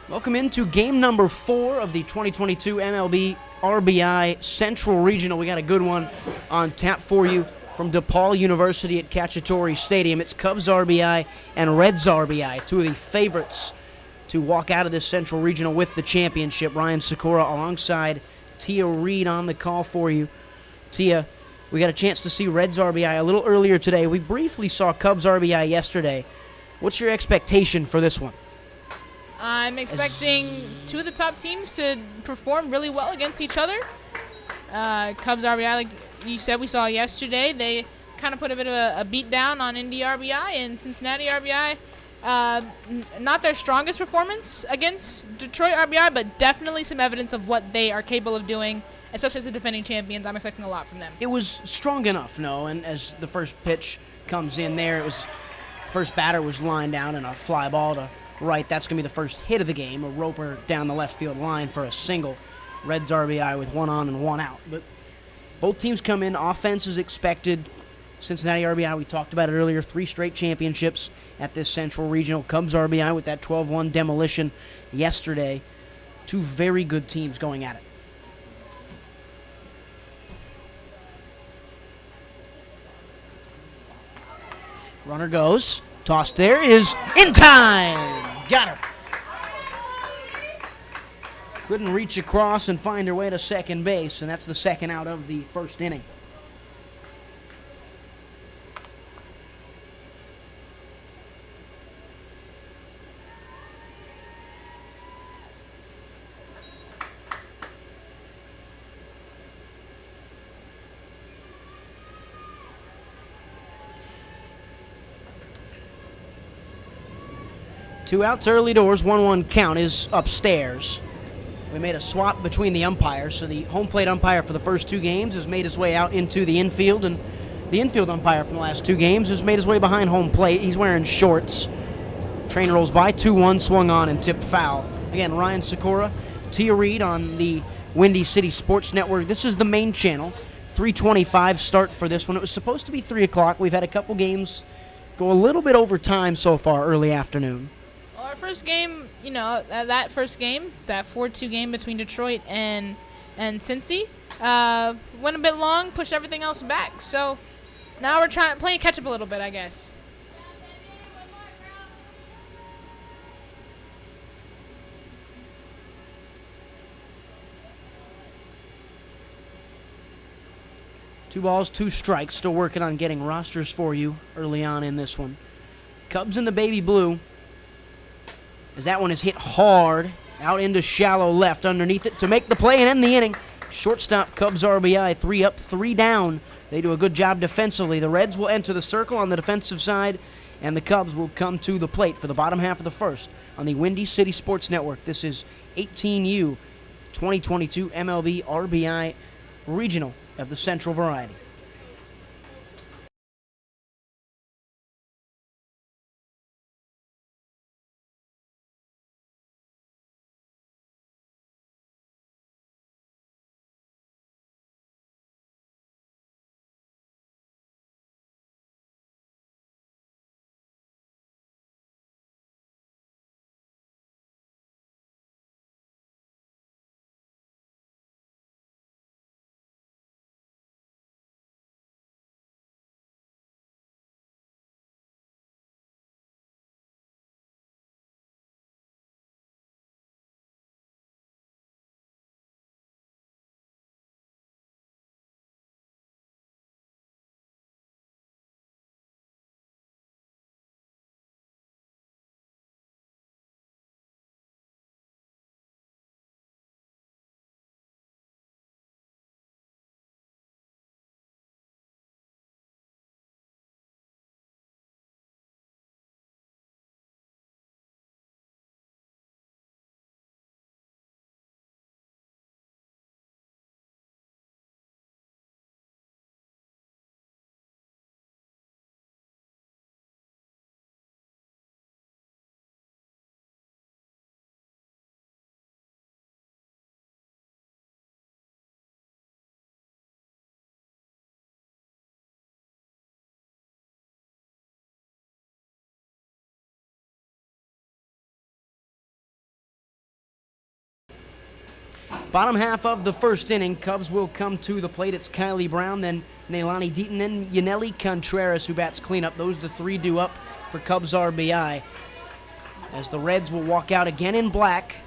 Welcome into game number 4 of the 2022 MLB RBI Central Regional. We got a good one on tap for you from DePaul University at CACCIATORE Stadium. It's Cubs RBI and Reds RBI, two of the favorites to walk out of this Central Regional with the championship. Ryan Sykora alongside Tia Reid on the call for you. Tia, we got a chance to see Reds RBI a little earlier today. We briefly saw Cubs RBI yesterday. What's your expectation for this one? I'm expecting two of the top teams to perform really well against each other. Cubs RBI, like you said, we saw yesterday. They kind of put a bit of a beat down on Indy RBI and Cincinnati RBI. Not their strongest performance against Detroit RBI, but definitely some evidence of what they are capable of doing, especially as the defending champions. I'm expecting a lot from them. It was strong enough, no? And as the first pitch comes in there, it was first batter was lined down and a fly ball to right. That's going to be the first hit of the game, a roper down the left field line for a single. Reds RBI with one on and one out. But both teams come in. Offense is expected. Cincinnati RBI, we talked about it earlier, 3 straight championships at this Central Regional. Cubs RBI with that 12-1 demolition yesterday. Two very good teams going at it. Runner goes. Toss there is in time. Got her. Couldn't reach across and find her way to second base, and that's the second out of the first inning. Two outs early doors, 1-1 count is upstairs. We made a swap between the umpires, so the home plate umpire for the first 2 games has made his way out into the infield, and the infield umpire from the last 2 games has made his way behind home plate. He's wearing shorts. Train rolls by, 2-1, swung on and tipped foul. Again, Ryan Sykora, Tia Reid on the Windy City Sports Network. This is the main channel. 3:25 start for this one. It was supposed to be 3 o'clock. We've had a couple games go a little bit over time so far, early afternoon. Our first game, that first game, that 4-2 game between Detroit and Cincy, went a bit long, pushed everything else back. So now we're playing catch up a little bit, I guess. Two balls, 2 strikes. Still working on getting rosters for you early on in this one. Cubs in the baby blue. As that one is hit hard out into shallow left underneath it to make the play and end the inning. Shortstop Cubs RBI, 3 up, 3 down. They do a good job defensively. The Reds will enter the circle on the defensive side, and the Cubs will come to the plate for the bottom half of the first on the Windy City Sports Network. This is 18U 2022 MLB RBI Regional of the Central Variety. Bottom half of the first inning, Cubs will come to the plate. It's Kylie Brown, then Neilani Deaton, and Yaneli Contreras who bats cleanup. Those are the three due up for Cubs RBI. As the Reds will walk out again in black.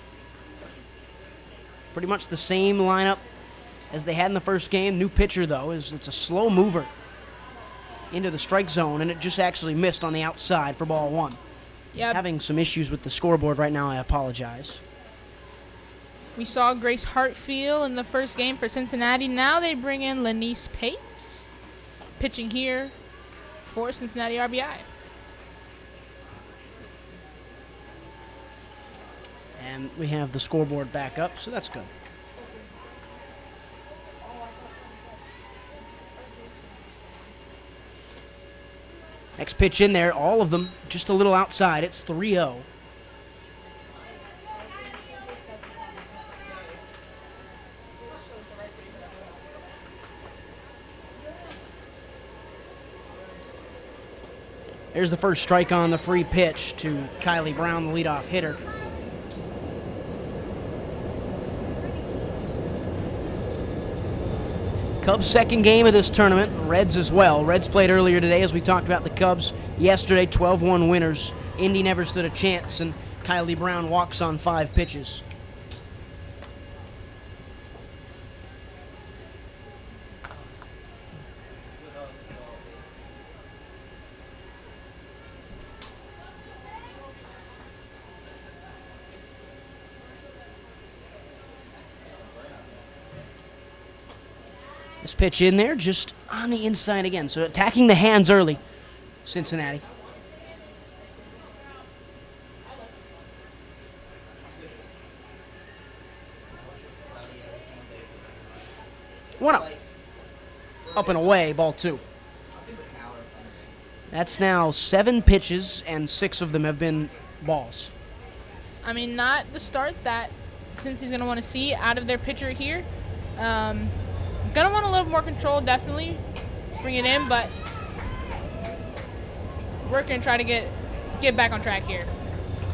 Pretty much the same lineup as they had in the first game. New pitcher, though, it's a slow mover into the strike zone, and it just actually missed on the outside for ball one. Yep. Having some issues with the scoreboard right now, I apologize. We saw Grace Hartfield in the first game for Cincinnati. Now they bring in Lanice Pates, pitching here for Cincinnati RBI. And we have the scoreboard back up, so that's good. Next pitch in there, all of them just a little outside. It's 3-0. There's the first strike on the free pitch to Kylie Brown, the leadoff hitter. Cubs' second game of this tournament, Reds as well. Reds played earlier today, as we talked about the Cubs yesterday, 12-1 winners. Indy never stood a chance, and Kylie Brown walks on 5 pitches. This pitch in there, just on the inside again. So attacking the hands early, Cincinnati. One up. Up and away, ball 2. That's now 7 pitches, and 6 of them have been balls. I mean, not the start that Cincy's going to want to see out of their pitcher here. Gonna want a little more control, definitely. Bring it in, but we're gonna try to get back on track here.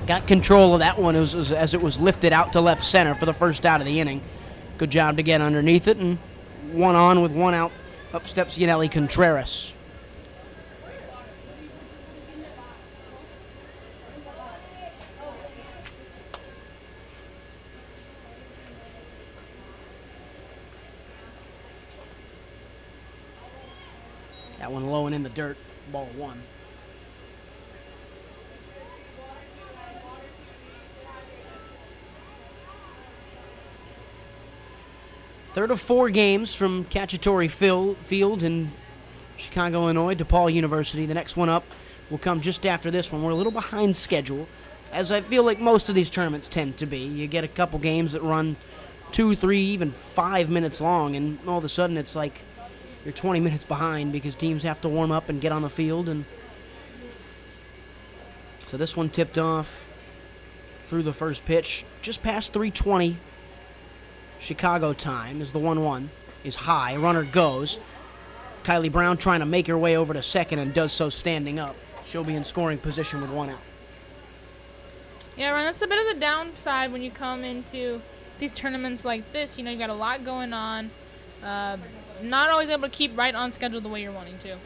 Got control of that one as it was lifted out to left center for the first out of the inning. Good job to get underneath it, and 1 on with 1 out. Up steps Yaneli Contreras. That one low and in the dirt, ball 1. Third of 4 games from CACCIATORE Field in Chicago, Illinois, DePaul University. The next one up will come just after this one. We're a little behind schedule, as I feel like most of these tournaments tend to be. You get a couple games that run 2, 3, even 5 minutes long, and all of a sudden it's like you're 20 minutes behind because teams have to warm up and get on the field. And so this one tipped off through the first pitch, just past 3:20 Chicago time, as the 1-1 is high. Runner goes. Kylie Brown trying to make her way over to second and does so standing up. She'll be in scoring position with 1 out. Yeah, Ryan, that's a bit of the downside when you come into these tournaments like this. You know, you've got a lot going on. Not always able to keep right on schedule the way you're wanting to.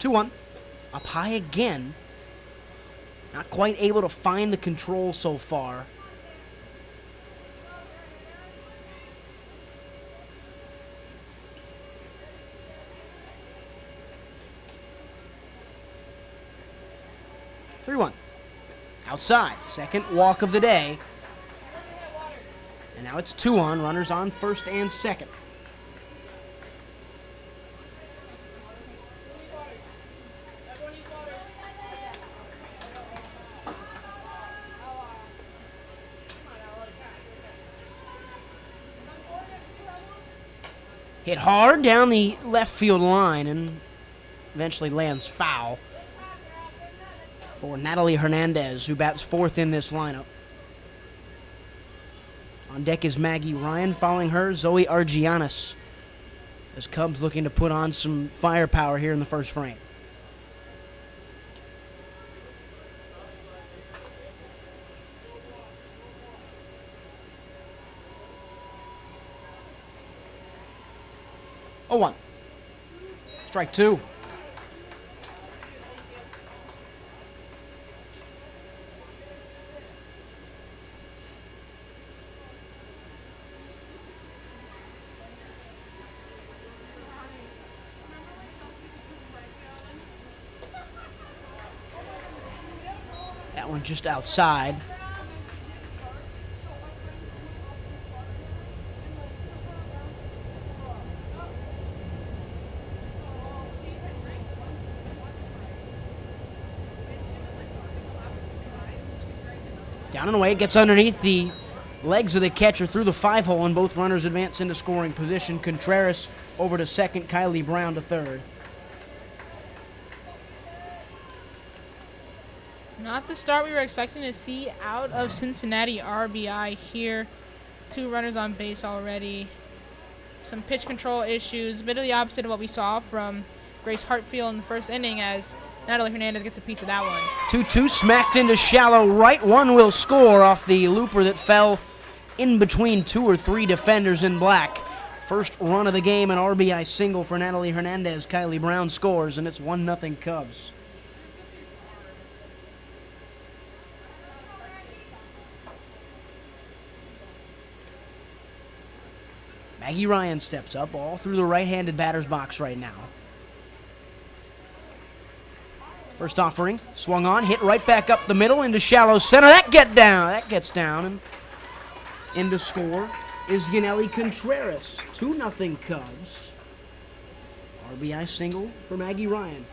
Two-1. Up high again. Not quite able to find the control so far. Three-one. Outside. Second walk of the day. And now it's 2 on. Runners on first and second. Hit hard down the left field line and eventually lands foul for Natalie Hernandez, who bats 4th in this lineup. On deck is Maggie Ryan. Following her, Zoe Argianis, as Cubs looking to put on some firepower here in the first frame. 0-1. Strike 2. That one just outside. Down and away, gets underneath the legs of the catcher through the 5-hole, and both runners advance into scoring position. Contreras over to second, Kylie Brown to third. Not the start we were expecting to see out of Cincinnati. RBI here. 2 runners on base already. Some pitch control issues. A bit of the opposite of what we saw from Grace Hartfield in the first inning, as Natalie Hernandez gets a piece of that one. 2-2 smacked into shallow right. One will score off the looper that fell in between 2 or 3 defenders in black. First run of the game, an RBI single for Natalie Hernandez. Kylie Brown scores, and it's 1-0 Cubs. Maggie Ryan steps up, all through the right-handed batter's box right now. First offering, swung on, hit right back up the middle into shallow center. That gets down, and into score is Yaneli Contreras. 2-0 Cubs. RBI single for Maggie Ryan.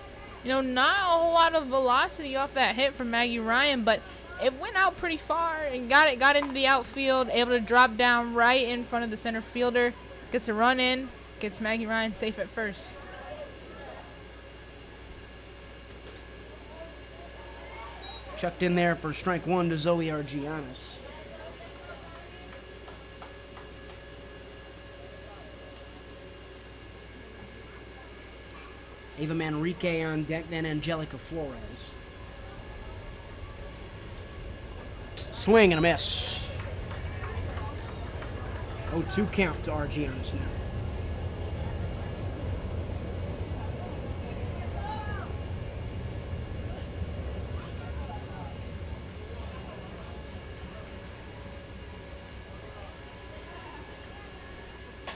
You know, not a whole lot of velocity off that hit from Maggie Ryan, but it went out pretty far and got into the outfield, able to drop down right in front of the center fielder. Gets a run in, gets Maggie Ryan safe at first. Chucked in there for strike 1 to Zoe Argianis. Ava Manrique on deck, then Angelica Flores. Swing and a miss. 0-2 count to Argianis now.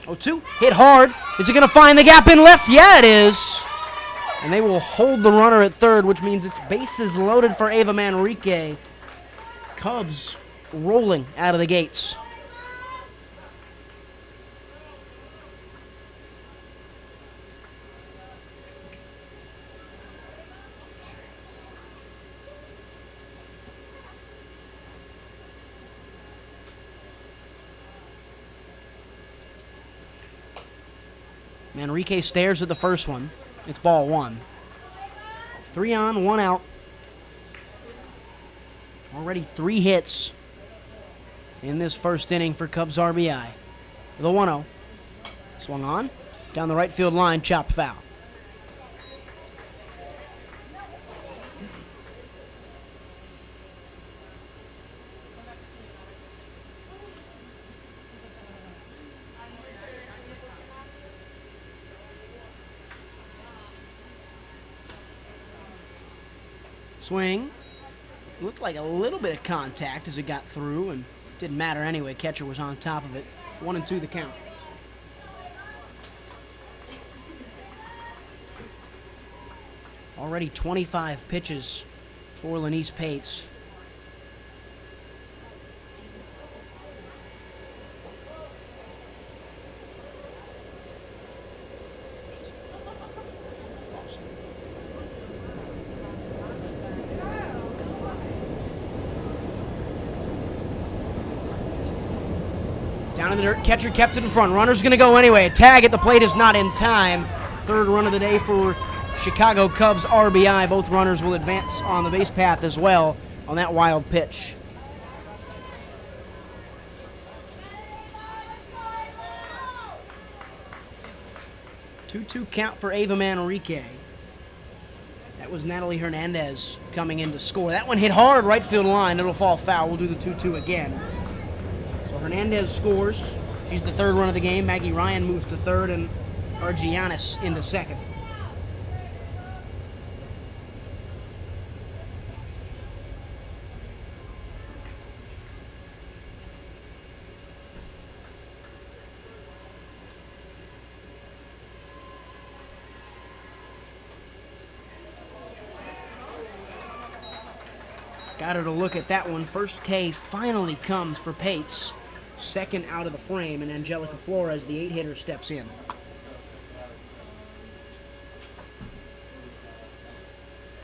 Oh, 2 hit hard. Is it going to find the gap in left? Yeah, it is. And they will hold the runner at third, which means it's bases loaded for Ava Manrique. Cubs rolling out of the gates. Manrique stares at the first one. It's ball 1. 3 on, 1 out. Already 3 hits in this first inning for Cubs RBI. The 1-0. Swung on. Down the right field line, chopped foul. Swing. Looked like a little bit of contact as it got through, and didn't matter anyway. Catcher was on top of it. 1-2 the count. Already 25 pitches for Lenise Pates. Down in the dirt, catcher kept it in front. Runner's going to go anyway. Tag at the plate is not in time. Third run of the day for Chicago Cubs RBI. Both runners will advance on the base path as well on that wild pitch. Two count for Ava Manrique. That was Natalie Hernandez coming in to score. That one hit hard right field line. It'll fall foul. We'll do the 2-2 again. Hernandez scores. She's the third run of the game. Maggie Ryan moves to third, and Giannis into second. Got her to look at that one. First K finally comes for Pates. Second out of the frame, and Angelica Flores, the 8-hitter, steps in.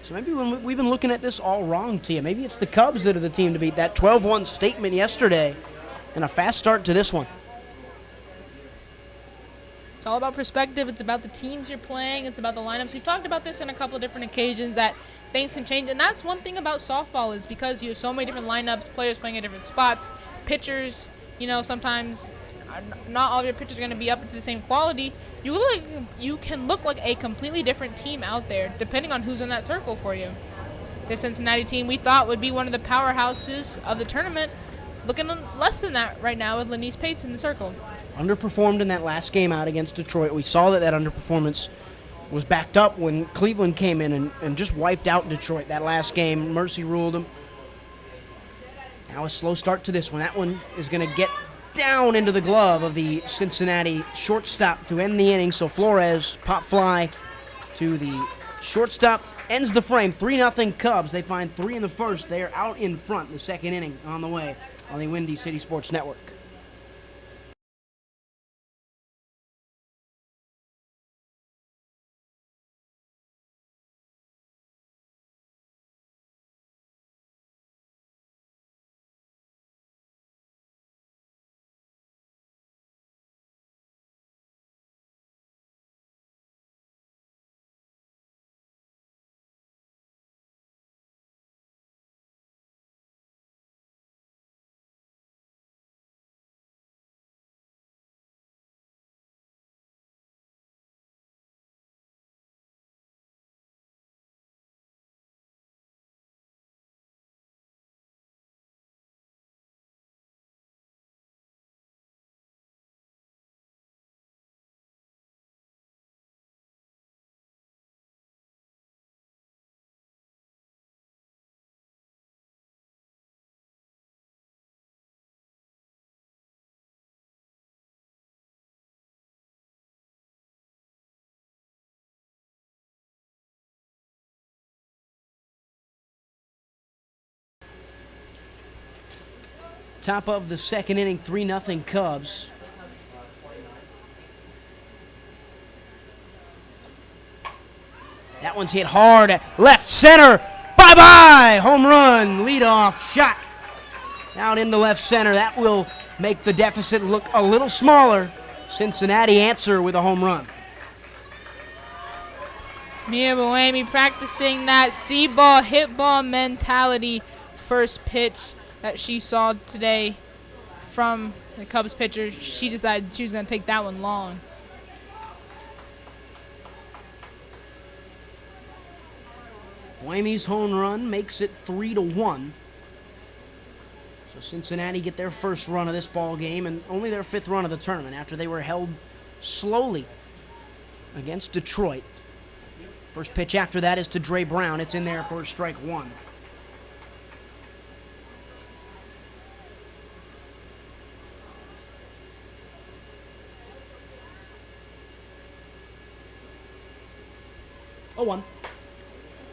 So maybe we've been looking at this all wrong, Tia. Maybe it's the Cubs that are the team to beat. That 12-1 statement yesterday, and a fast start to this one. It's all about perspective. It's about the teams you're playing. It's about the lineups. We've talked about this on a couple of different occasions, that things can change. And that's one thing about softball, is because you have so many different lineups, players playing at different spots, pitchers, sometimes not all of your pitchers are going to be up to the same quality. You can look like a completely different team out there, depending on who's in that circle for you. The Cincinnati team we thought would be one of the powerhouses of the tournament, looking less than that right now with Lenise Pates in the circle. Underperformed in that last game out against Detroit. We saw that underperformance was backed up when Cleveland came in and just wiped out Detroit that last game. Mercy ruled them. Now a slow start to this one. That one is going to get down into the glove of the Cincinnati shortstop to end the inning. So Flores, pop fly to the shortstop, ends the frame. 3-0 Cubs. They find 3 in the first. They are out in front. The second inning on the way on the Windy City Sports Network. Top of the second inning, 3-0 Cubs. That one's hit hard at left center. Bye-bye! Home run, leadoff shot out into left center. That will make the deficit look a little smaller. Cincinnati answer with a home run. Mia Boemi practicing that see-ball, hit-ball mentality. First pitch that she saw today from the Cubs pitcher, she decided she was going to take that one long. Boemi's home run makes it 3-1. So Cincinnati get their first run of this ball game and only their 5th run of the tournament after they were held slowly against Detroit. First pitch after that is to Dre Brown. It's in there for strike 1. Oh, 1.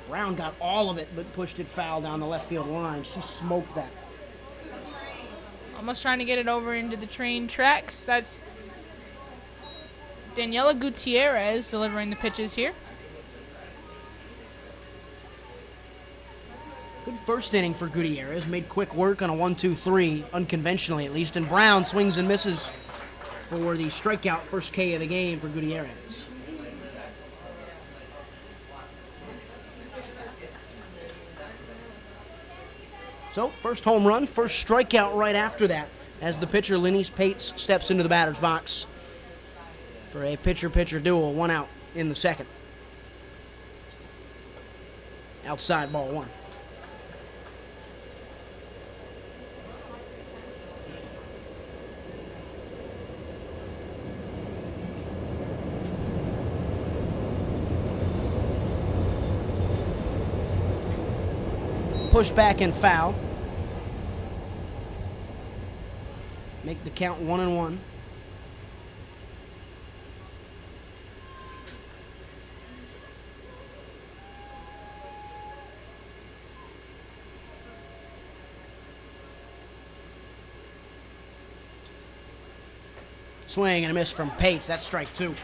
Brown got all of it, but pushed it foul down the left field line. She smoked that. Almost trying to get it over into the train tracks. That's Daniela Gutierrez delivering the pitches here. Good first inning for Gutierrez. Made quick work on a 1-2-3, unconventionally at least. And Brown swings and misses for the strikeout first K of the game for Gutierrez. So, first home run, first strikeout right after that as the pitcher, Lenise Pates, steps into the batter's box for a pitcher-pitcher duel, 1 out in the second. Outside ball 1. push back and foul. Make the count 1-1. Swing and a miss from Pates. That's strike 2.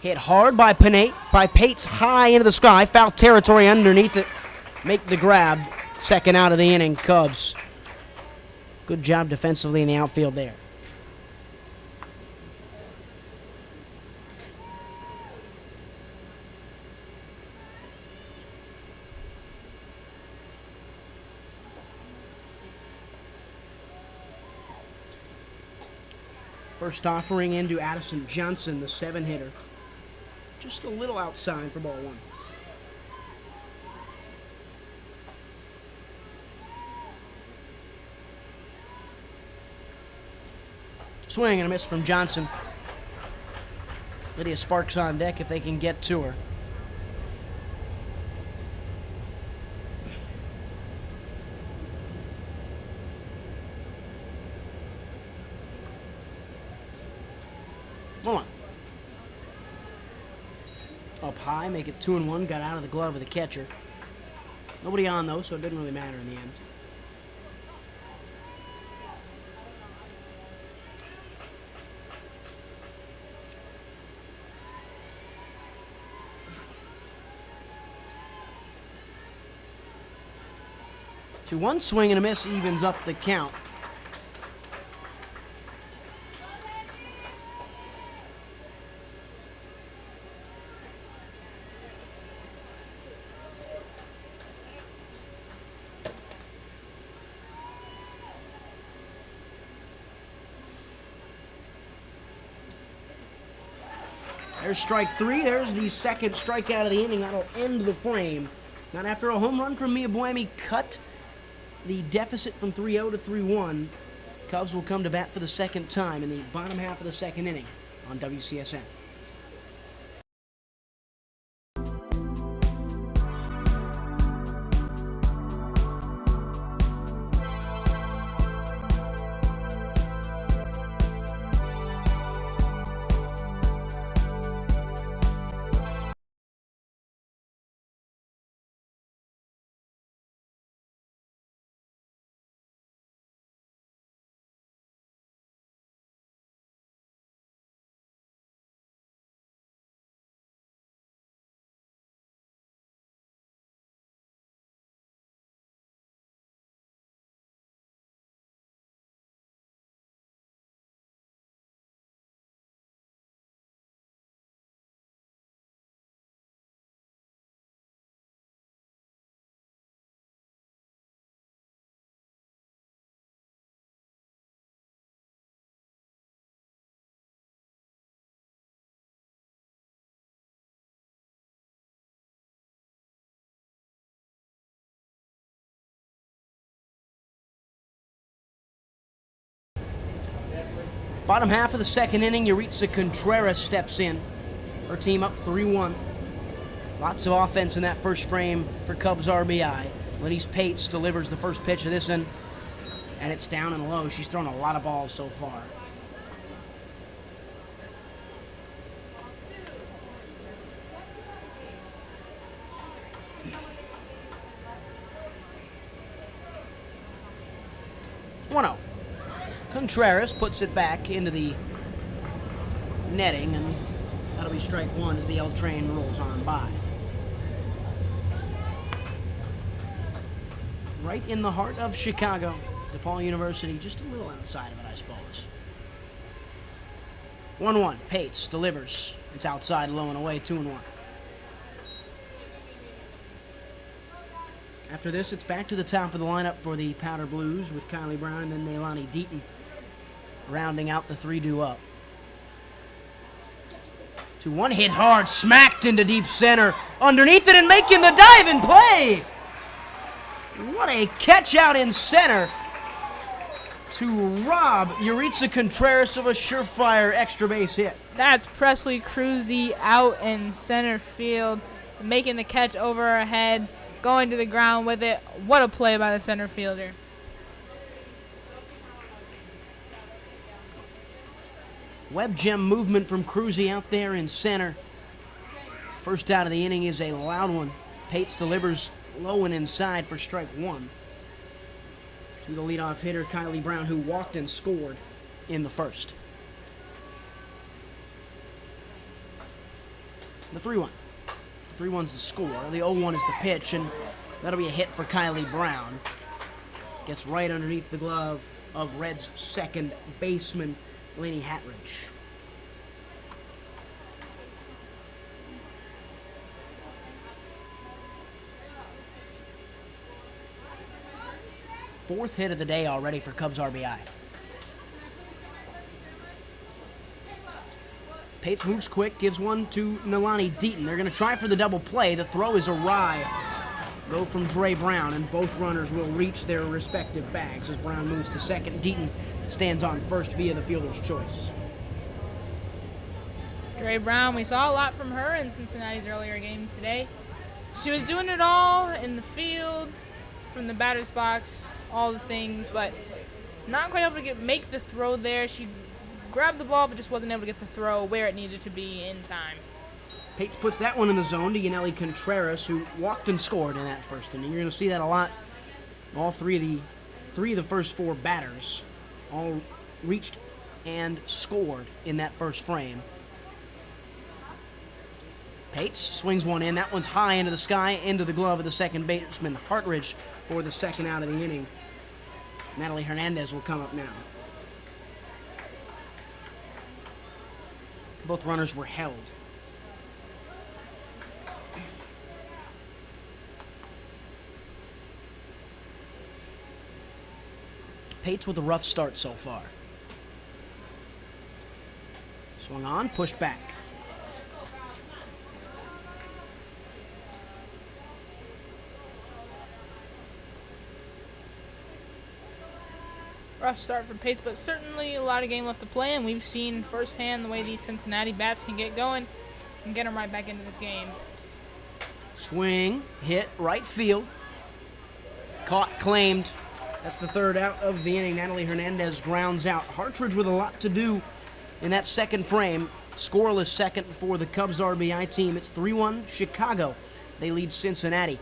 Hit hard by Pates, high into the sky. Foul territory underneath it. Make the grab. Second out of the inning, Cubs. Good job defensively in the outfield there. First offering into Addison Johnson, the 7-hitter. Just a little outside for ball 1. Swing and a miss from Johnson. Lydia Sparks on deck if they can get to her. Hold on. Up high, make it 2-1. Got out of the glove of the catcher. Nobody on though, so it didn't really matter in the end. To one swing and a miss evens up the count. There's strike 3. There's the second strikeout of the inning. That'll end the frame. Not after a home run from Mia Buemi cut the deficit from 3-0 to 3-1. Cubs will come to bat for the second time in the bottom half of the second inning on WCSN. Bottom half of the second inning, Yuritsa Contreras steps in. Her team up 3-1. Lots of offense in that first frame for Cubs RBI. Lenise Pates delivers the first pitch of this one, and it's down and low. She's thrown a lot of balls so far. One-oh. Contreras puts it back into the netting, and that'll be strike 1 as the L train rolls on by. Right in the heart of Chicago. DePaul University, just a little outside of it, I suppose. 1-1. Pates delivers. It's outside, low and away, 2-1. After this, it's back to the top of the lineup for the Powder Blues with Kylie Brown and then Neilani Deaton rounding out the 3-2 up. 2-1, hit hard, smacked into deep center, underneath it and making the dive and play. What a catch out in center to rob Yuritsa Contreras of a surefire extra base hit. That's Presley Cruzy out in center field, making the catch over her head, going to the ground with it. What a play by the center fielder. Web gem movement from Cruzy out there in center. First out of the inning is a loud one. Pates delivers low and inside for strike one to the leadoff hitter, Kylie Brown, who walked and scored in the first. The 3-1. The 3-1's the score. The 0-1 is the pitch, and that'll be a hit for Kylie Brown. Gets right underneath the glove of Red's second baseman, Laney Hatridge. Fourth hit of the day already for Cubs RBI. Pates moves quick, gives one to Nalani Deaton. They're going to try for the double play. The throw is awry. Go from Dre Brown, and both runners will reach their respective bags as Brown moves to second. Deaton stands on first via the fielder's choice. Dre Brown, we saw a lot from her in Cincinnati's earlier game today. She was doing it all in the field, from the batter's box, all the things, but not quite able to make the throw there. She grabbed the ball, but just wasn't able to get the throw where it needed to be in time. Pates puts that one in the zone to Yaneli Contreras, who walked and scored in that first inning. You're going to see that a lot. All three of the first four batters all reached and scored in that first frame. Pates swings one in. That one's high into the sky, into the glove of the second baseman, Hartridge, for the second out of the inning. Natalie Hernandez will come up now. Both runners were held. Pates with a rough start so far. Swung on, pushed back. Rough start for Pates, but certainly a lot of game left to play, and we've seen firsthand the way these Cincinnati bats can get going and get them right back into this game. Swing, hit, right field. Caught, claimed. That's the third out of the inning. Natalie Hernandez grounds out. Hartridge with a lot to do in that second frame. Scoreless second for the Cubs RBI team. It's 3-1 Chicago. They lead Cincinnati.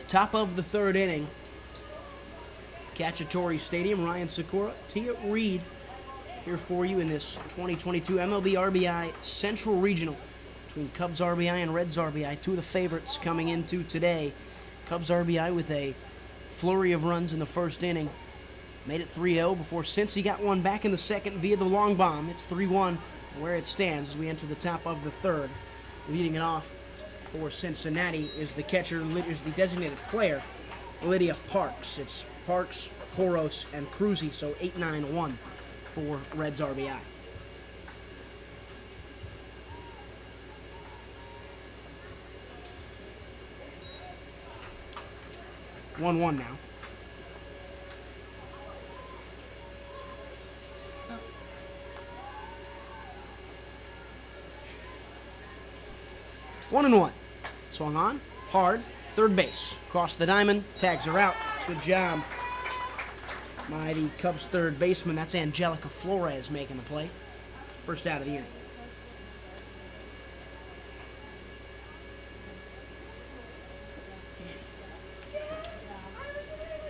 Top of the third inning. CACCIATORE Stadium, Ryan Sykora, Tia Reid here for you in this 2022 MLB RBI Central Regional between Cubs RBI and Reds RBI. Two of the favorites coming into today. Cubs RBI with a flurry of runs in the first inning. Made it 3-0 before Cincy got one back in the second via the long bomb. It's 3-1 where it stands as we enter the top of the third. Leading it off for Cincinnati is the catcher, is the designated player, Lydia Parks. It's Parks, Koros, and Cruzy, so 8-9-1 for Reds RBI. One now. 1-1. Swung on, hard, third base. Across the diamond, tags her out. Good job by the Cubs third baseman. That's Angelica Flores making the play. First out of the inning.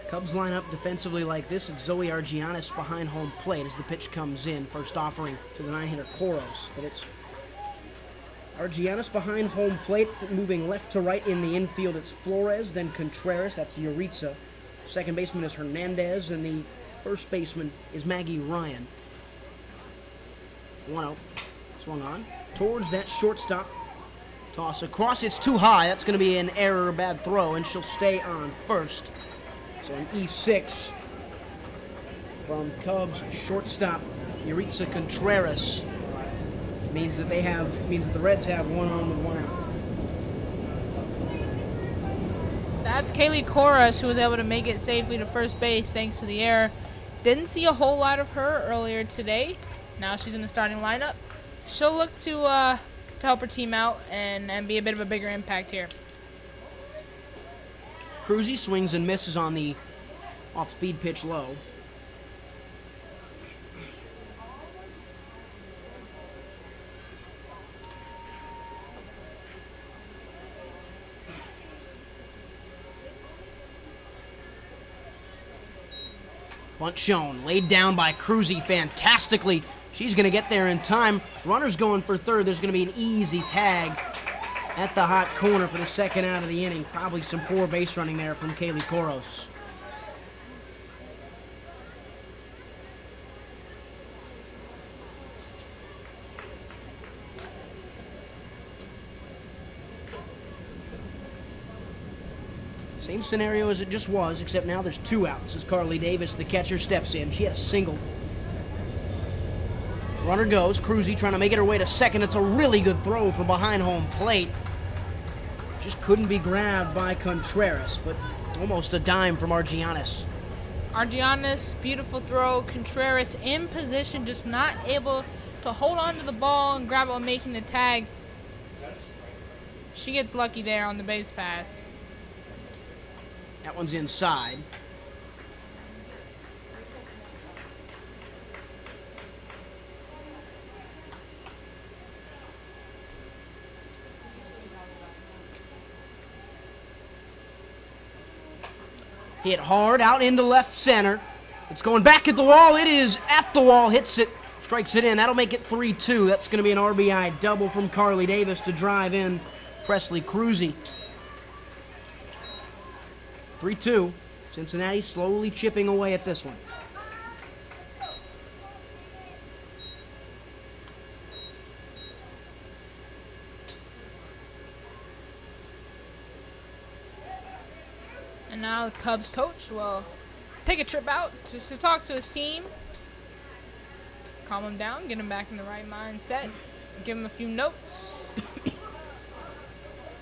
Cubs line up defensively like this. It's Zoe Argianis behind home plate as the pitch comes in. First offering to the 9-hitter Koros. But it's Argianis behind home plate, moving left to right in the infield. It's Flores, then Contreras. That's Yuritsa. Second baseman is Hernandez, and the first baseman is Maggie Ryan. 1-0. Swung on towards that shortstop. Toss across. It's too high. That's going to be an error, bad throw, and she'll stay on first. So an E6 from Cubs shortstop Yuritsa Contreras means that the Reds have 1 on with 1 out. That's Kaylee Koros, who was able to make it safely to first base thanks to the error. Didn't see a whole lot of her earlier today. Now she's in the starting lineup. She'll look to help her team out and be a bit of a bigger impact here. Cruzy swings and misses on the off-speed pitch low. Bunt shown, laid down by Cruzy fantastically. She's going to get there in time. Runner's going for third. There's going to be an easy tag at the hot corner for the second out of the inning. Probably some poor base running there from Kaylee Koros. Same scenario as it just was, except now there's 2 outs as Carly Davis, the catcher, steps in. She had a single. Runner goes. Cruzy trying to make it her way to second. It's a really good throw from behind home plate. Just couldn't be grabbed by Contreras, but almost a dime from Argianis. Argianis, beautiful throw. Contreras in position, just not able to hold on to the ball and grab it while making the tag. She gets lucky there on the base pass. That one's inside. Hit hard out into left center. It's going back at the wall. It is at the wall. Hits it. Strikes it in. That'll make it 3-2. That's going to be an RBI double from Carly Davis to drive in Presley Cruzy. 3-2. Cincinnati slowly chipping away at this one. And now the Cubs coach will take a trip out to talk to his team. Calm him down, get him back in the right mindset, give him a few notes.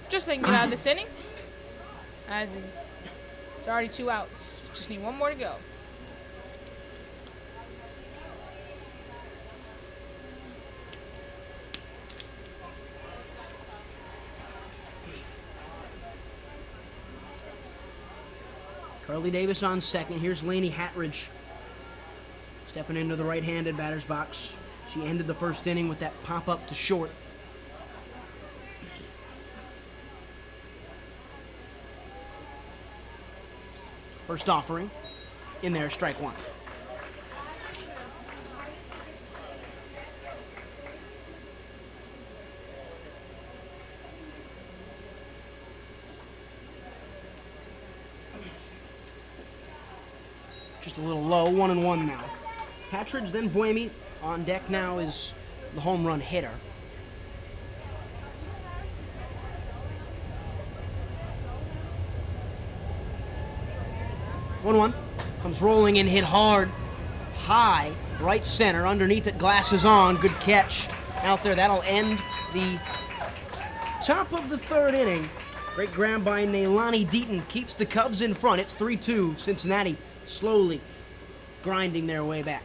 Just so they can get out of this inning. It's already 2 outs. Just need 1 more to go. Carly Davis on second. Here's Lainey Hatridge stepping into the right-handed batter's box. She ended the first inning with that pop-up to short. First offering. In there, strike 1. Just a little low, 1-1 now. Patridge, then Buemi. On deck now is the home run hitter. One comes rolling in, hit hard, high, right center. Underneath it, glasses on. Good catch out there. That'll end the top of the 3rd inning. Great ground by Neilani Deaton keeps the Cubs in front. It's 3-2. Cincinnati slowly grinding their way back.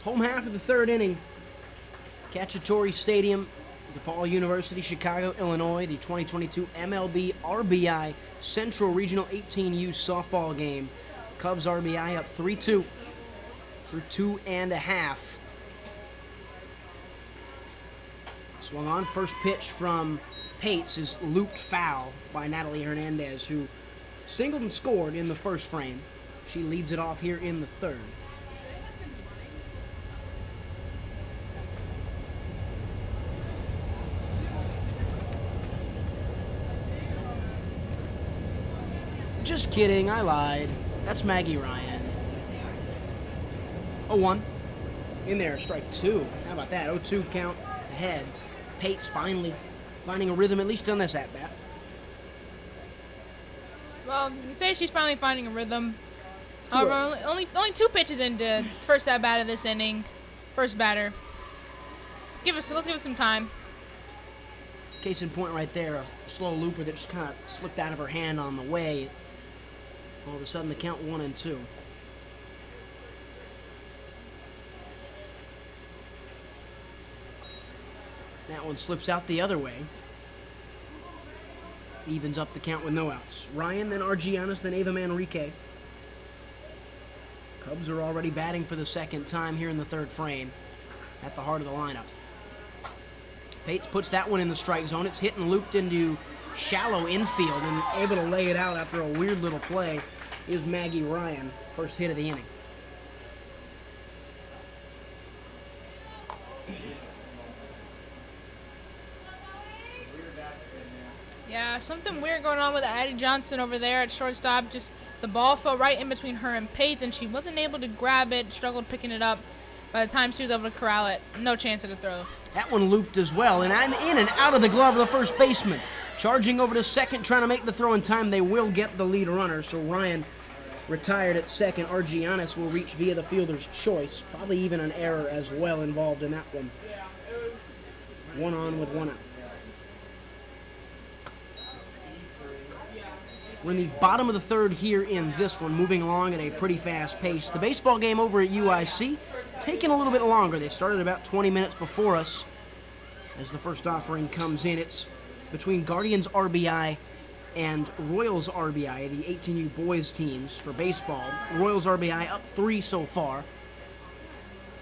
Home half of the third inning. CACCIATORE Stadium, DePaul University, Chicago, Illinois. The 2022 MLB RBI Central Regional 18U softball game. Cubs RBI up 3-2 through 2.5. Swung on. First pitch from Pates is looped foul by Natalie Hernandez, who singled and scored in the first frame. She leads it off here in the third. Just kidding, I lied. That's Maggie Ryan. 0-1. In there, strike 2. How about that? 0-2 count ahead. Pates finally finding a rhythm, at least on this at-bat. Well, you say she's finally finding a rhythm. However, only 2 pitches into first at-bat of this inning. First batter. Let's give it some time. Case in point right there, a slow looper that just kind of slipped out of her hand on the way. All of a sudden, the count 1-2. That one slips out the other way. Evens up the count with no outs. Ryan, then Argianis, then Ava Manrique. Cubs are already batting for the second time here in the third frame at the heart of the lineup. Pates puts that one in the strike zone. It's hit and looped into shallow infield, and able to lay it out after a weird little play is Maggie Ryan. First hit of the inning. Yeah, something weird going on with Addie Johnson over there at shortstop. Just the ball fell right in between her and Pates, and she wasn't able to grab it, struggled picking it up. By the time she was able to corral it, no chance at a throw. That one looped as well, and I'm in and out of the glove of the first baseman. Charging over to second, trying to make the throw in time. They will get the lead runner, so Ryan retired at second. Argianis will reach via the fielder's choice. Probably even an error as well involved in that one. 1 on with 1 out. We're in the bottom of the third here in this one, moving along at a pretty fast pace. The baseball game over at UIC taking a little bit longer. They started about 20 minutes before us as the first offering comes in. It's between Guardians RBI and Royals RBI, the 18U boys teams for baseball. Royals RBI up 3 so far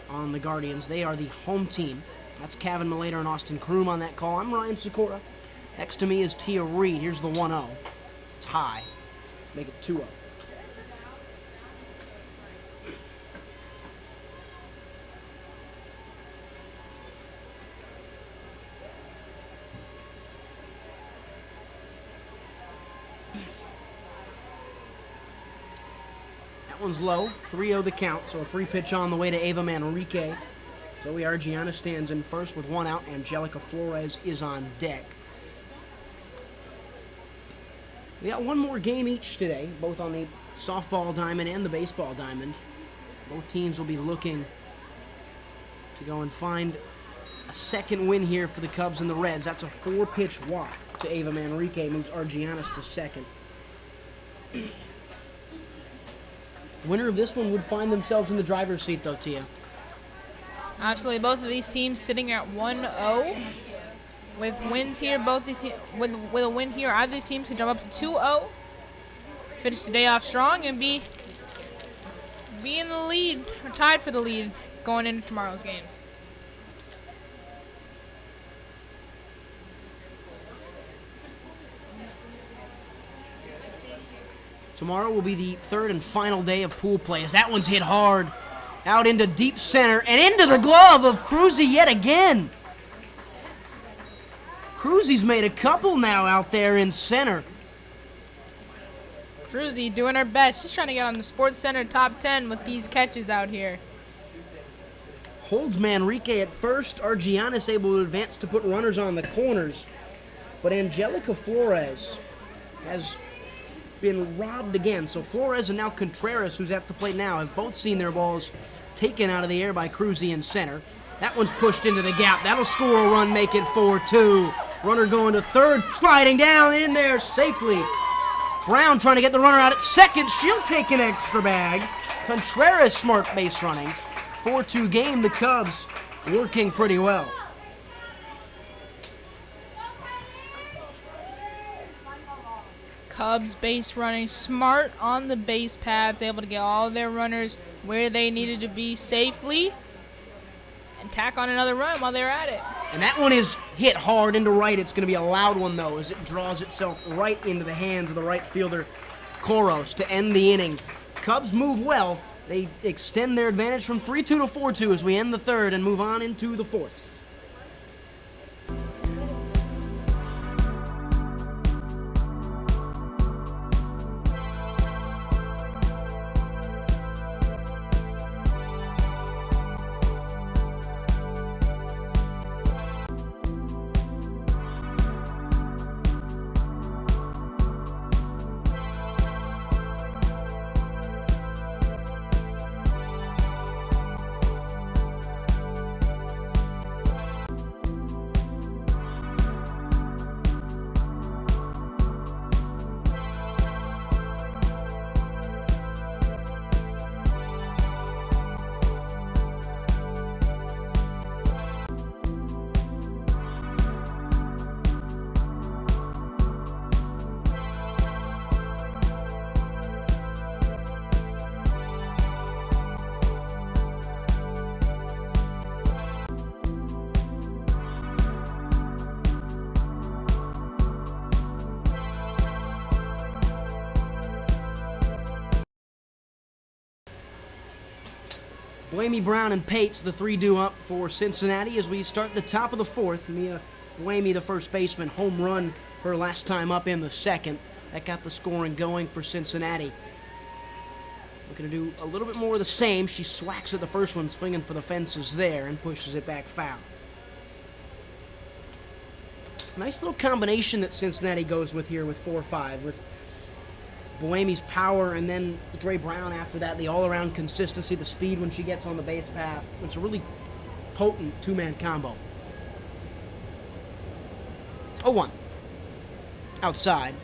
on the Guardians. They are the home team. That's Kevin Malater and Austin Kroom on that call. I'm Ryan Sykora. Next to me is Tia Reid. Here's the 1-0. It's high. Make it 2-0. That one's low. 3-0 the count, so a free pitch on the way to Ava Manrique. Zoe Argiana stands in first with 1 out. Angelica Flores is on deck. We got one more game each today, both on the softball diamond and the baseball diamond. Both teams will be looking to go and find a second win here for the Cubs and the Reds. That's a 4-pitch walk to Ava Manrique, moves Argianis to second. Winner of this one would find themselves in the driver's seat, though, Tia. Absolutely, both of these teams sitting at 1-0. With wins here, with a win here, either of these teams could jump up to 2-0, finish the day off strong, and be in the lead, or tied for the lead, going into tomorrow's games. Tomorrow will be the third and final day of pool play, as that one's hit hard out into deep center and into the glove of Cruzy yet again. Cruzy's made a couple now out there in center. Cruzy doing her best. She's trying to get on the Sports Center top 10 with these catches out here. Holds Manrique at first. Argianis able to advance to put runners on the corners. But Angelica Flores has been robbed again. So Flores and now Contreras, who's at the plate now, have both seen their balls taken out of the air by Cruzy in center. That one's pushed into the gap. That'll score a run, make it 4-2. Runner going to third, sliding down in there safely. Brown trying to get the runner out at second. She'll take an extra bag. Contreras smart base running. 4-2 game. The Cubs working pretty well. Cubs base running, smart on the base paths, able to get all their runners where they needed to be safely and tack on another run while they're at it. And that one is hit hard into right. It's going to be a loud one, though, as it draws itself right into the hands of the right fielder, Koros, to end the inning. Cubs move well. They extend their advantage from 3-2 to 4-2 as we end the third and move on into the fourth. Blamey, Brown, and Pates, the 3 up for Cincinnati as we start the top of the fourth. Mia Blamey, the first baseman, home run her last time up in the second. That got the scoring going for Cincinnati. We're going to do a little bit more of the same. She swacks at the first one, swinging for the fences there, and pushes it back foul. Nice little combination that Cincinnati goes with here with 4-5, with Blamey's power and then Dre Brown after that, the all-around consistency, the speed when she gets on the base path. It's a really potent two-man combo. 0-1. Outside.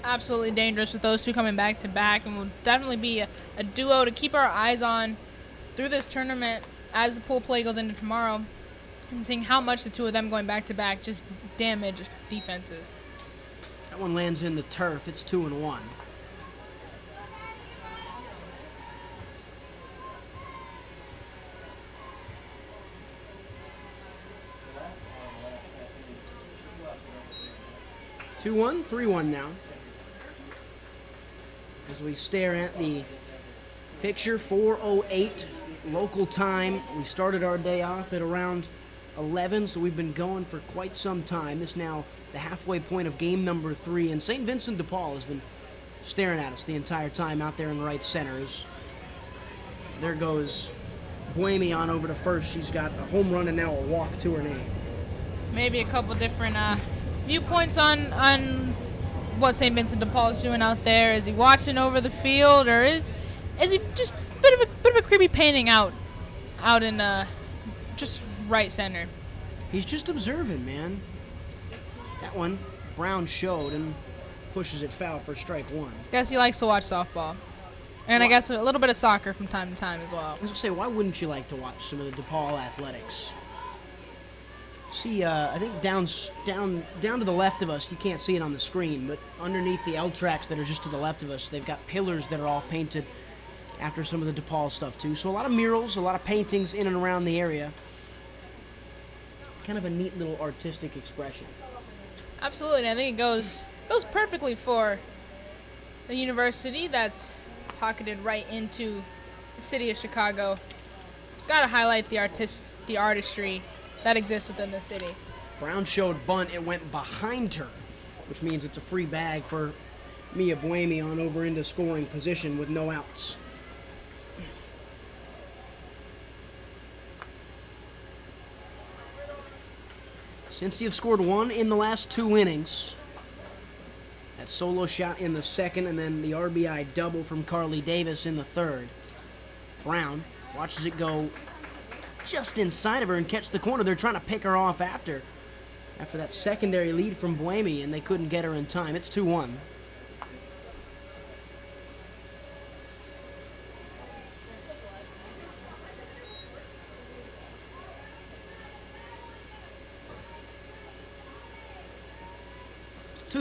Absolutely dangerous with those two coming back to back, and will definitely be a duo to keep our eyes on through this tournament as the pool play goes into tomorrow, and seeing how much the two of them going back to back just damage defenses. That one lands in the turf. It's 2-1. Two-one, 3-1 now. As we stare at the picture, 4:08 local time. We started our day off at around 11, so we've been going for quite some time. This now the halfway point of game number 3, and St. Vincent de Paul has been staring at us the entire time out there in right center. There goes Blamey on over to first. She's got a home run and now a walk to her name. Maybe a couple different viewpoints on what St. Vincent de Paul is doing out there. Is he watching over the field, or is he just a bit of a creepy painting out in just right center? He's just observing, man. That one, Brown showed and pushes it foul for strike one. Guess he likes to watch softball. And I guess a little bit of soccer from time to time as well. I was going to say, why wouldn't you like to watch some of the DePaul athletics? See, I think down to the left of us, you can't see it on the screen, but underneath the L tracks that are just to the left of us, they've got pillars that are all painted after some of the DePaul stuff too. So a lot of murals, a lot of paintings in and around the area. Kind of a neat little artistic expression. Absolutely, I think it goes perfectly for the university that's pocketed right into the city of Chicago. Got to highlight the artistry that exists within the city. Brown showed bunt. It went behind her, which means it's a free bag for Mia Blamey on over into scoring position with no outs. Since you've scored one in the last 2 innings, that solo shot in the second and then the RBI double from Carly Davis in the third. Brown watches it go just inside of her and catch the corner. They're trying to pick her off after that secondary lead from Blamey, and they couldn't get her in time. It's 2-1.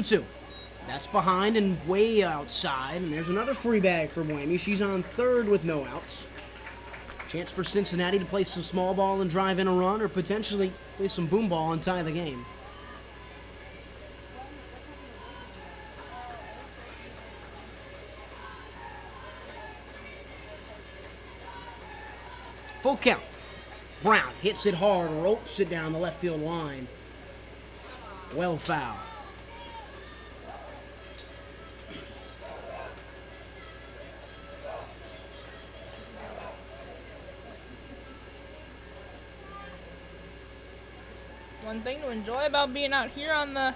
2-2. That's behind and way outside, and there's another free bag for Boehme. She's on third with no outs. Chance for Cincinnati to play some small ball and drive in a run, or potentially play some boom ball and tie the game. Full count. Brown hits it hard, ropes it down the left field line. Well foul. One thing to enjoy about being out here on the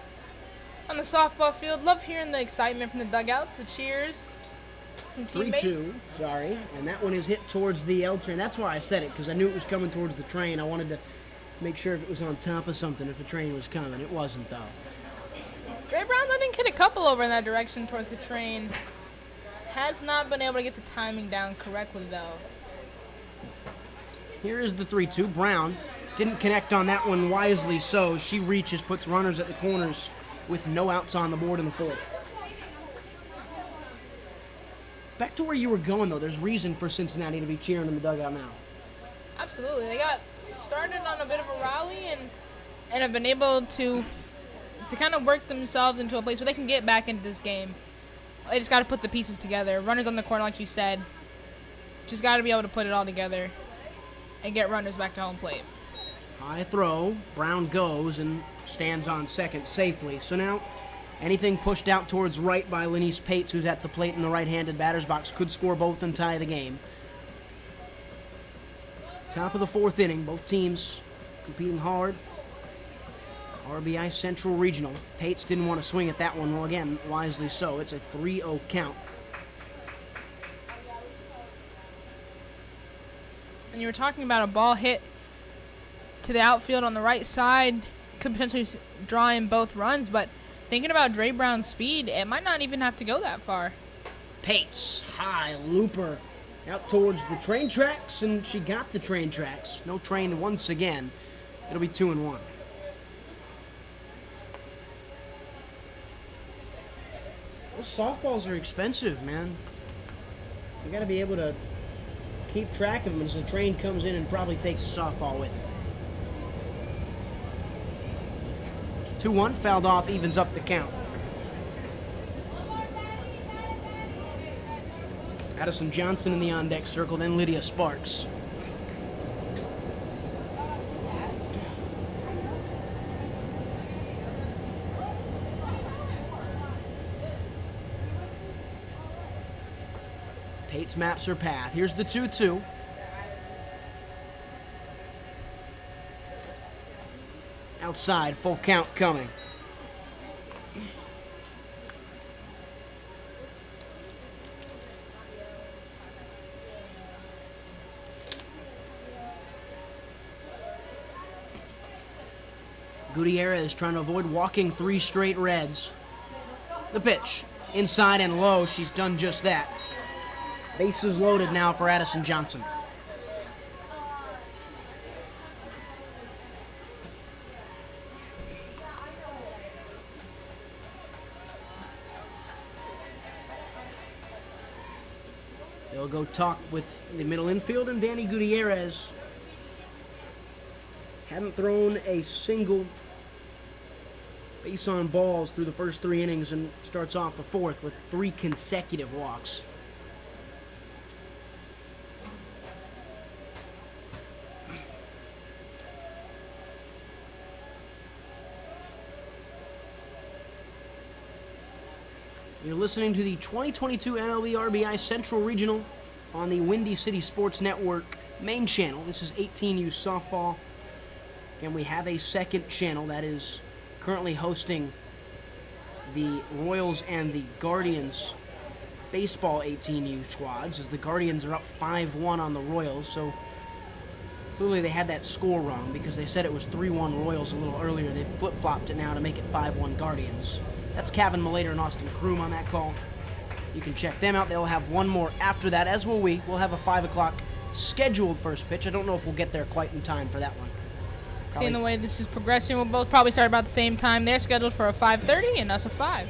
softball field, love hearing the excitement from the dugouts, the cheers from teammates. 3-2, sorry. And that one is hit towards the L train. That's why I said it, because I knew it was coming towards the train. I wanted to make sure if it was on top of something, if a train was coming. It wasn't, though. Dre Brown's, I think, hit a couple over in that direction towards the train. Has not been able to get the timing down correctly, though. Here is the 3-2. Brown didn't connect on that one wisely, so she reaches, puts runners at the corners with no outs on the board in the fourth. Back to where you were going, though. There's reason for Cincinnati to be cheering in the dugout now. Absolutely. They got started on a bit of a rally and have been able to kind of work themselves into a place where they can get back into this game. They just got to put the pieces together. Runners on the corner, like you said. Just got to be able to put it all together and get runners back to home plate. High throw. Brown goes and stands on second safely. So now anything pushed out towards right by Lenise Pates, who's at the plate in the right-handed batter's box, could score both and tie the game. Top of the fourth inning. Both teams competing hard. RBI Central Regional. Pates didn't want to swing at that one. Well, again, wisely so. It's a 3-0 count. And you were talking about a ball hit to the outfield on the right side, could potentially draw in both runs, but thinking about Dre Brown's speed, it might not even have to go that far. Pates, high looper out towards the train tracks, and she got the train tracks. No train once again. It'll be 2-1. Those softballs are expensive, man. You got to be able to keep track of them as the train comes in and probably takes the softball with it. 2-1, fouled off, evens up the count. Addison Johnson in the on-deck circle, then Lydia Sparks. Pates maps her path. Here's the 2-2. Outside, full count coming. Gutierrez trying to avoid walking 3 straight reds. The pitch, inside and low. She's done just that. Bases loaded now for Addison Johnson. They'll go talk with the middle infield, and Danny Gutierrez hadn't thrown a single base on balls through the first 3 innings and starts off the fourth with 3 consecutive walks. You're listening to the 2022 MLB RBI Central Regional on the Windy City Sports Network main channel. This is 18U softball. And we have a second channel that is currently hosting the Royals and the Guardians baseball 18U squads, as the Guardians are up 5-1 on the Royals. So clearly they had that score wrong, because they said it was 3-1 Royals a little earlier. They flip-flopped it now to make it 5-1 Guardians. That's Kevin Malater and Austin Kroom on that call. You can check them out. They'll have one more after that, as will we. We'll have a 5 o'clock scheduled first pitch. I don't know if we'll get there quite in time for that one. Seeing the way this is progressing, we'll both probably start about the same time. They're scheduled for a 5:30 and us a 5.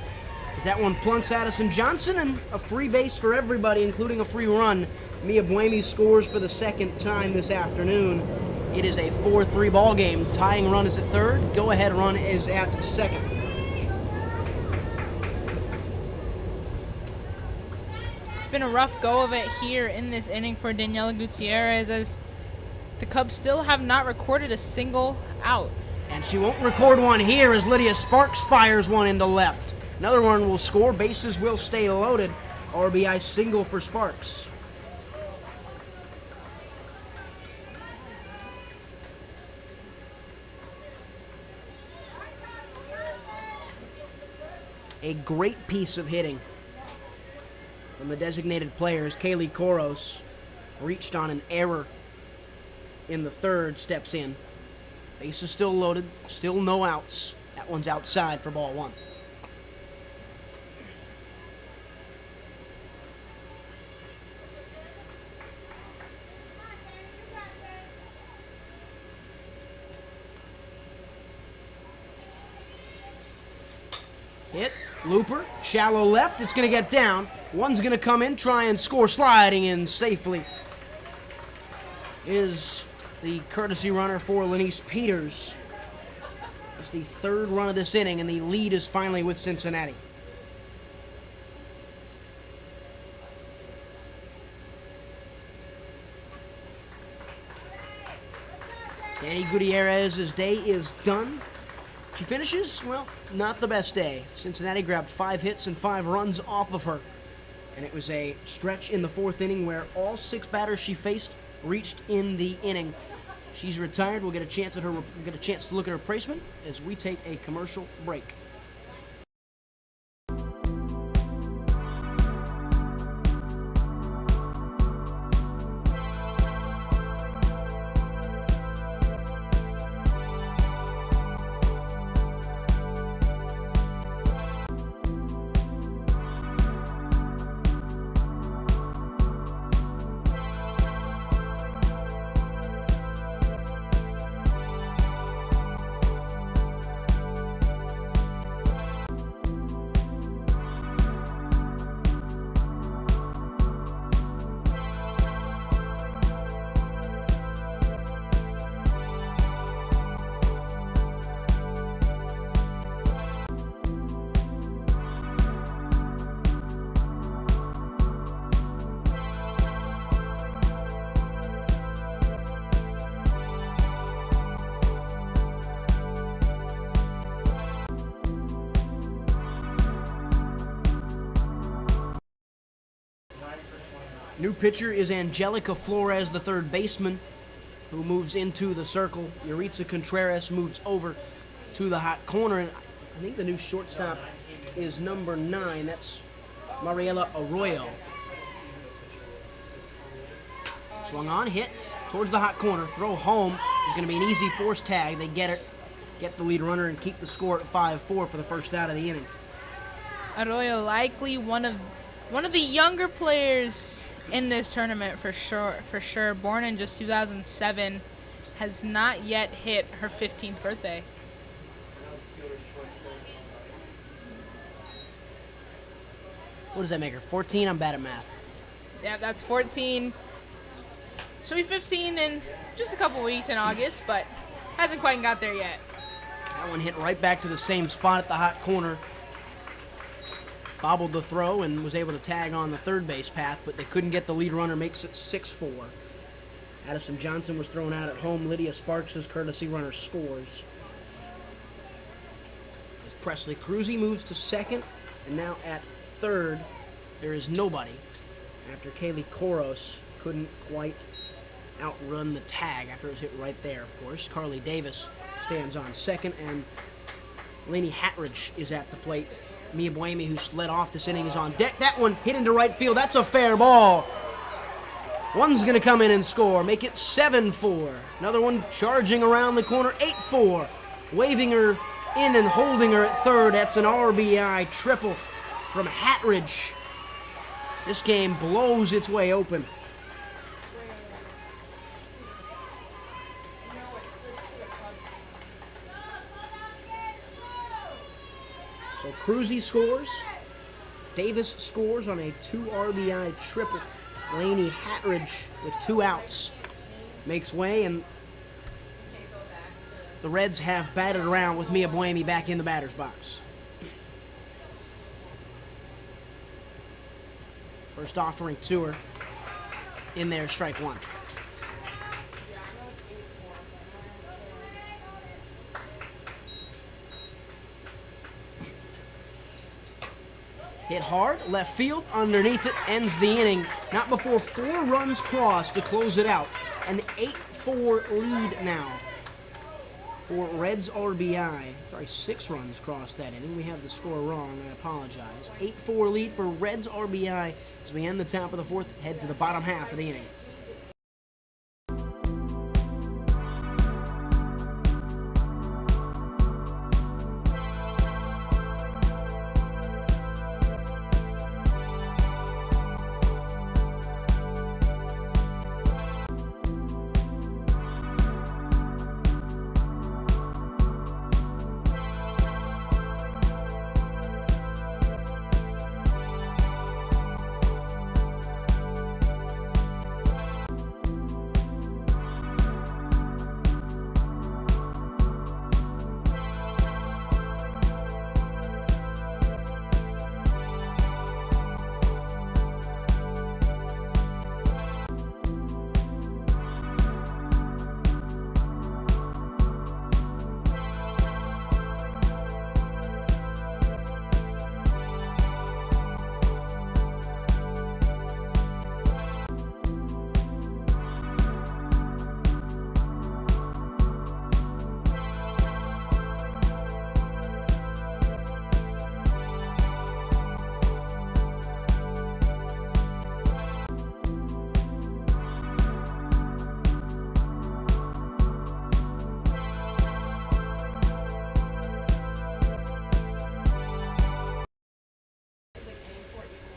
As that one plunks Addison Johnson, and a free base for everybody, including a free run. Mia Buemi scores for the second time this afternoon. It is a 4-3 ball game. Tying run is at third. Go-ahead run is at second. It's been a rough go of it here in this inning for Daniela Gutierrez, as the Cubs still have not recorded a single out. And she won't record one here as Lydia Sparks fires one into left. Another one will score. Bases will stay loaded. RBI single for Sparks. A great piece of hitting from the designated players. Kaylee Koros reached on an error in the third, steps in. Base is still loaded, still no outs. That one's outside for ball one. Hit, looper, shallow left, it's going to get down. One's going to come in, try and score, sliding in safely is the courtesy runner for Lenice Peters. It's the third run of this inning, and the lead is finally with Cincinnati. Danny Gutierrez's day is done. She finishes, well, not the best day. Cincinnati grabbed 5 hits and 5 runs off of her. And it was a stretch in the fourth inning where all 6 batters she faced reached in the inning. She's retired. We'll get a chance to look at her replacement as we take a commercial break. New pitcher is Angelica Flores, the third baseman, who moves into the circle. Yuritsa Contreras moves over to the hot corner, and I think the new shortstop is number 9. That's Mariela Arroyo. Swung on, hit towards the hot corner, throw home. It's going to be an easy force tag. They get it, get the lead runner, and keep the score at 5-4 for the first out of the inning. Arroyo likely one of the younger players in this tournament for sure. Born in just 2007, has not yet hit her 15th birthday. What does that make her? 14? I'm bad at math. Yeah, that's 14. She'll be 15 in just a couple weeks in August, but hasn't quite got there yet. That one hit right back to the same spot at the hot corner. Bobbled the throw and was able to tag on the third base path, but they couldn't get the lead runner, makes it 6-4. Addison Johnson was thrown out at home. Lydia Sparks' courtesy runner scores. As Presley Cruzy moves to second, and now at third, there is nobody after Kaylee Koros couldn't quite outrun the tag after it was hit right there, of course. Carly Davis stands on second, and Lainey Hatridge is at the plate. Mia Buemi, who's led off this inning, is on deck. That one hit into right field. That's a fair ball. One's going to come in and score, make it 7-4. Another one charging around the corner, 8-4. Waving her in and holding her at third. That's an RBI triple from Hatridge. This game blows its way open. So Cruzy scores. Davis scores on a 2 RBI triple. Laney Hatridge with 2 outs makes way, and the Reds have batted around with Mia Buemi back in the batter's box. First offering to her. In there, strike 1. Hit hard, left field, underneath it, ends the inning. Not before 4 runs crossed to close it out. An 8-4 lead now for Reds RBI. Sorry, 6 runs crossed that inning. We have the score wrong, I apologize. 8-4 lead for Reds RBI as we end the top of the 4th, head to the bottom half of the inning.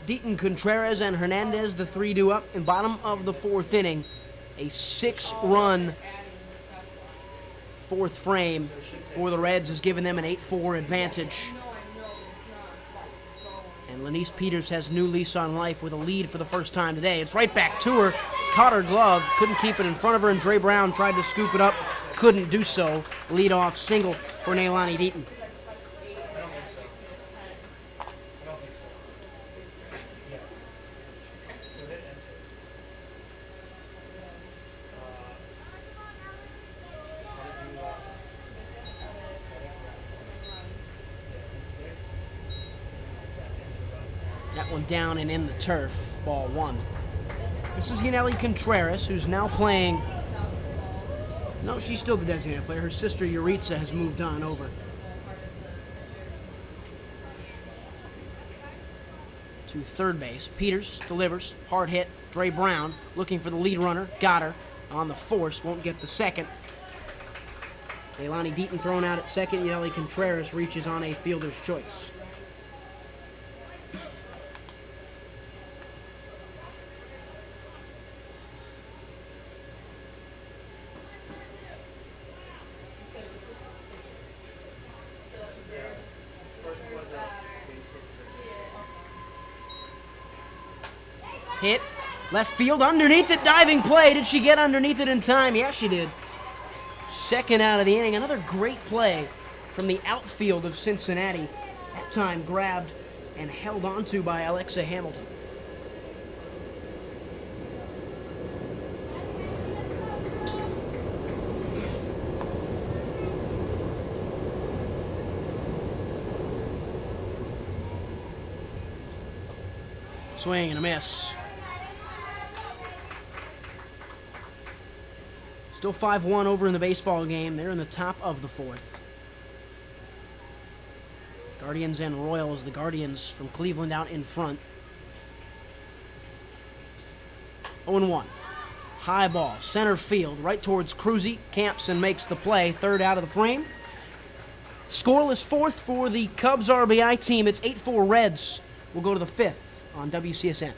Deaton, Contreras, and Hernandez, the 3 due up in bottom of the 4th inning. A 6-run 4th frame for the Reds has given them an 8-4 advantage. And Lanice Peters has new lease on life with a lead for the first time today. It's right back to her. Caught her glove, couldn't keep it in front of her, and Dre Brown tried to scoop it up, couldn't do so. Leadoff single for Neilani Deaton. That one down and in the turf, ball 1. This is Yaneli Contreras, who's now playing. No, she's still the designated player. Her sister Yuritsa has moved on over. To third base. Peters delivers. Hard hit. Dre Brown looking for the lead runner. Got her on the force. Won't get the second. Leilani Deaton thrown out at second. Yaneli Contreras reaches on a fielder's choice. Hit, left field, underneath it, diving play. Did she get underneath it in time? Yes, she did. Second out of the inning. Another great play from the outfield of Cincinnati. That time grabbed and held onto by Alexa Hamilton. Swing and a miss. Still 5-1 over in the baseball game. They're in the top of the 4th. Guardians and Royals. The Guardians from Cleveland out in front. 0-1. High ball, center field, right towards Cruzy. Campson makes the play. Third out of the frame. Scoreless 4th for the Cubs RBI team. It's 8-4 Reds. We'll go to the 5th on WCSN.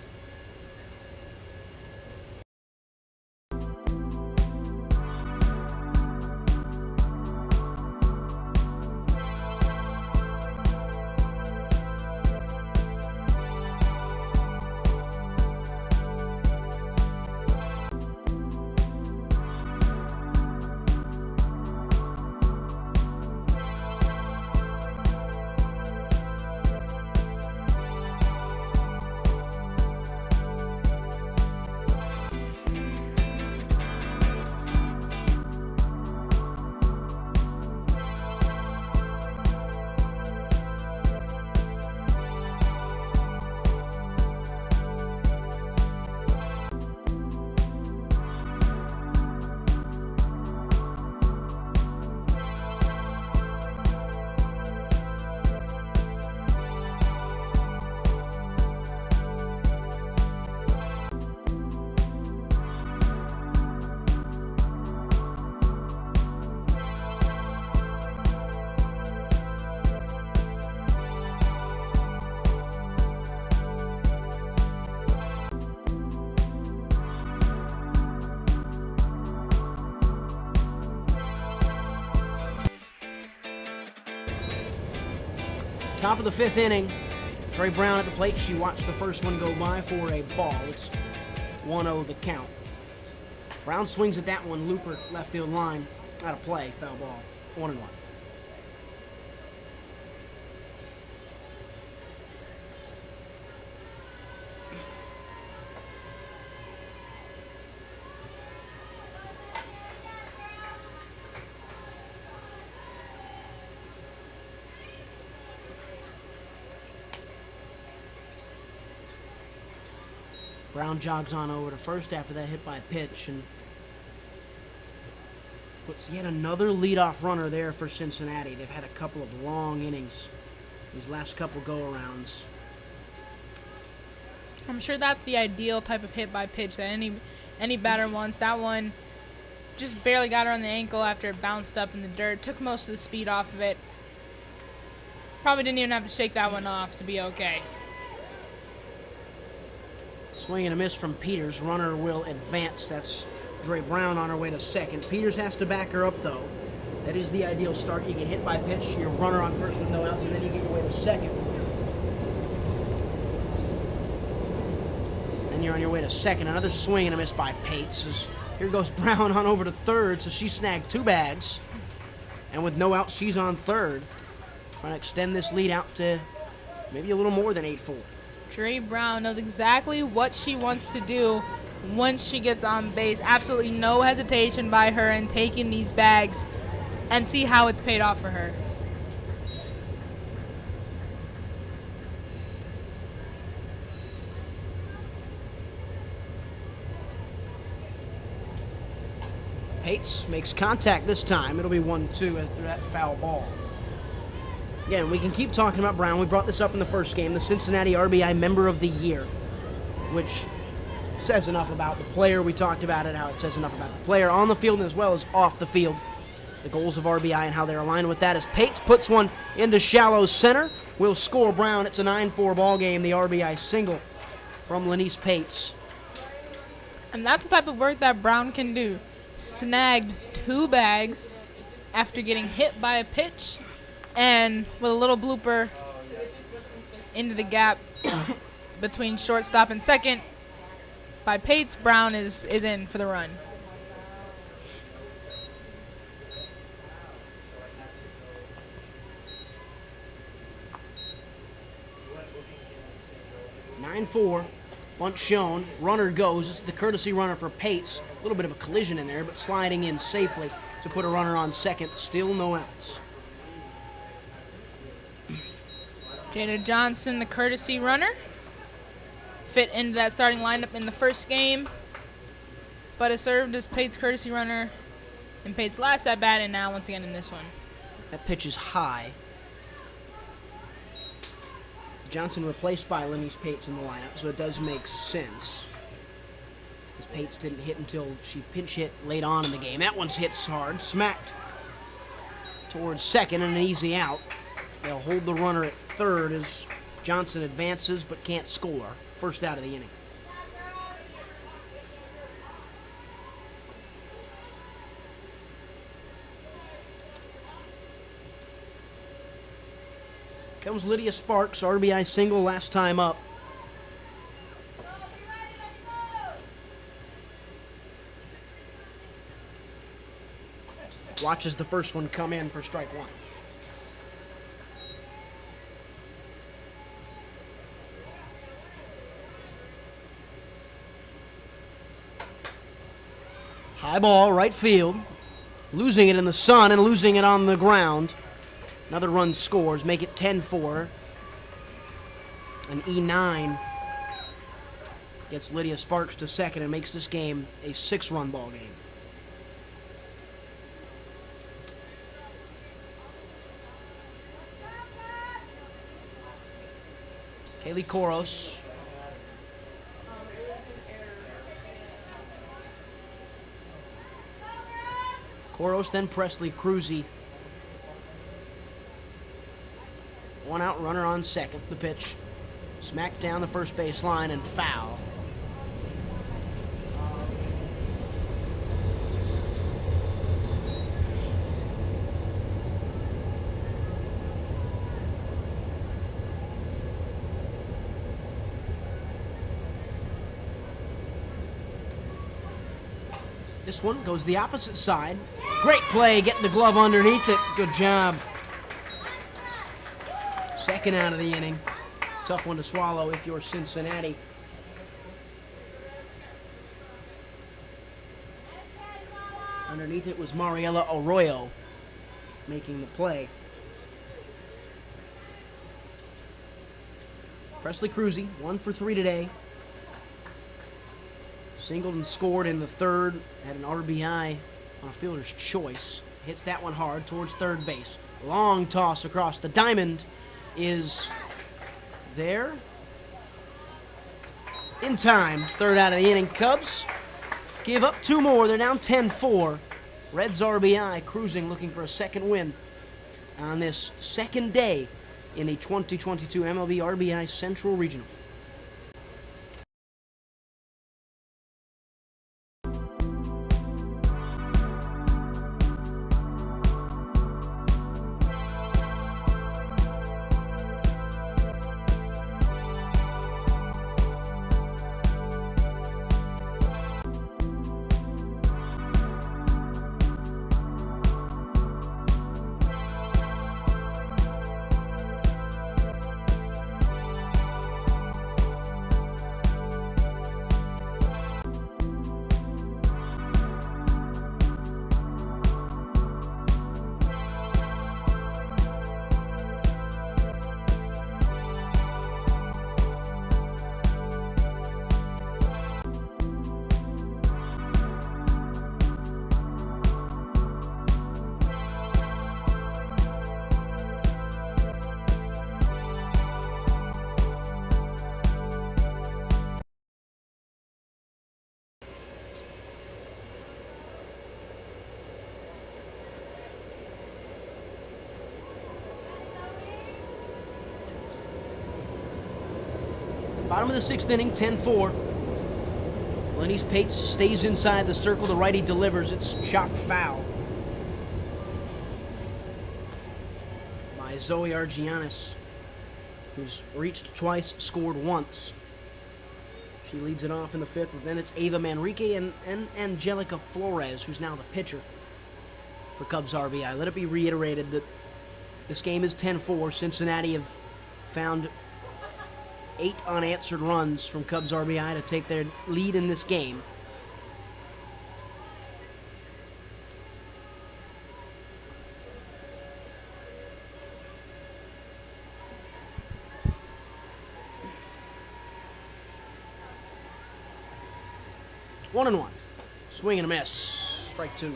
Top of the 5th inning. Trey Brown at the plate. She watched the first one go by for a ball. It's 1-0 the count. Brown swings at that one. Looper left field line. Out of play. Foul ball. 1-1. Brown jogs on over to first after that hit by pitch and puts yet another leadoff runner there for Cincinnati. They've had a couple of long innings these last couple go-arounds. I'm sure that's the ideal type of hit by pitch that any batter wants. That one just barely got her on the ankle after it bounced up in the dirt. Took most of the speed off of it. Probably didn't even have to shake that one off to be okay. Swing and a miss from Peters. Runner will advance. That's Dre Brown on her way to second. Peters has to back her up, though. That is the ideal start. You get hit by pitch, your runner on first with no outs, and then you get your way to second. Then you're on your way to second. Another swing and a miss by Pates. Here goes Brown on over to third, so she snagged 2 bags. And with no outs, she's on third. Trying to extend this lead out to maybe a little more than 8-4. Dre Brown knows exactly what she wants to do once she gets on base. Absolutely no hesitation by her in taking these bags, and see how it's paid off for her. Pates makes contact this time. It'll be 1-2 after that foul ball. Again, we can keep talking about Brown. We brought this up in the first game, the Cincinnati RBI Member of the Year, which says enough about the player. We talked about it, how it says enough about the player on the field as well as off the field. The goals of RBI and how they're aligned with that as Pates puts one into shallow center. Will score Brown. It's a 9-4 ball game. The RBI single from Lanice Pates. And that's the type of work that Brown can do. Snagged 2 bags after getting hit by a pitch, and with a little blooper into the gap between shortstop and second by Pates, Brown is in for the run. (9-4). Bunt shown. Runner goes. It's the courtesy runner for Pates. A little bit of a collision in there, but sliding in safely to put a runner on second. Still no outs. Jada Johnson, the courtesy runner, fit into that starting lineup in the first game, but has served as Pates' courtesy runner in Pates' last at bat, and now once again in this one. That pitch is high. Johnson replaced by Lanice Pates in the lineup, so it does make sense. As Pates didn't hit until she pinch hit late on in the game. That one's hits hard, smacked towards second, and an easy out. They'll hold the runner at third as Johnson advances but can't score. First out of the inning. Comes Lydia Sparks, RBI single last time up. Watches the first one come in for strike one. High ball, right field. Losing it in the sun and losing it on the ground. Another run scores, make it 10-4. An E9 gets Lydia Sparks to second and makes this game a 6-run ball game. Kaylee Koros. Koros, then Presley Cruzy. One out, runner on second. The pitch smacked down the first base line and foul. This one goes the opposite side. Great play, getting the glove underneath it. Good job. Second out of the inning. Tough one to swallow if you're Cincinnati. Underneath it was Mariela Arroyo making the play. Presley Cruzy, 1 for 3 today. Singled and scored in the third. Had an RBI on a fielder's choice. Hits that one hard towards third base. Long toss across the diamond is there. In time. Third out of the inning. Cubs give up 2 more. They're down 10-4. Reds RBI cruising, looking for a second win on this second day in the 2022 MLB RBI Central Regional. Bottom of the 6th inning, 10-4. Lenny's Pates stays inside the circle. The righty delivers. It's chopped foul by Zoe Argianis, who's reached twice, scored once. She leads it off in the 5th. Then it's Ava Manrique and Angelica Flores, who's now the pitcher for Cubs RBI. Let it be reiterated that this game is 10-4. Cincinnati have found 8 unanswered runs from Cubs RBI to take their lead in this game. One and one. Swing and a miss. Strike 2.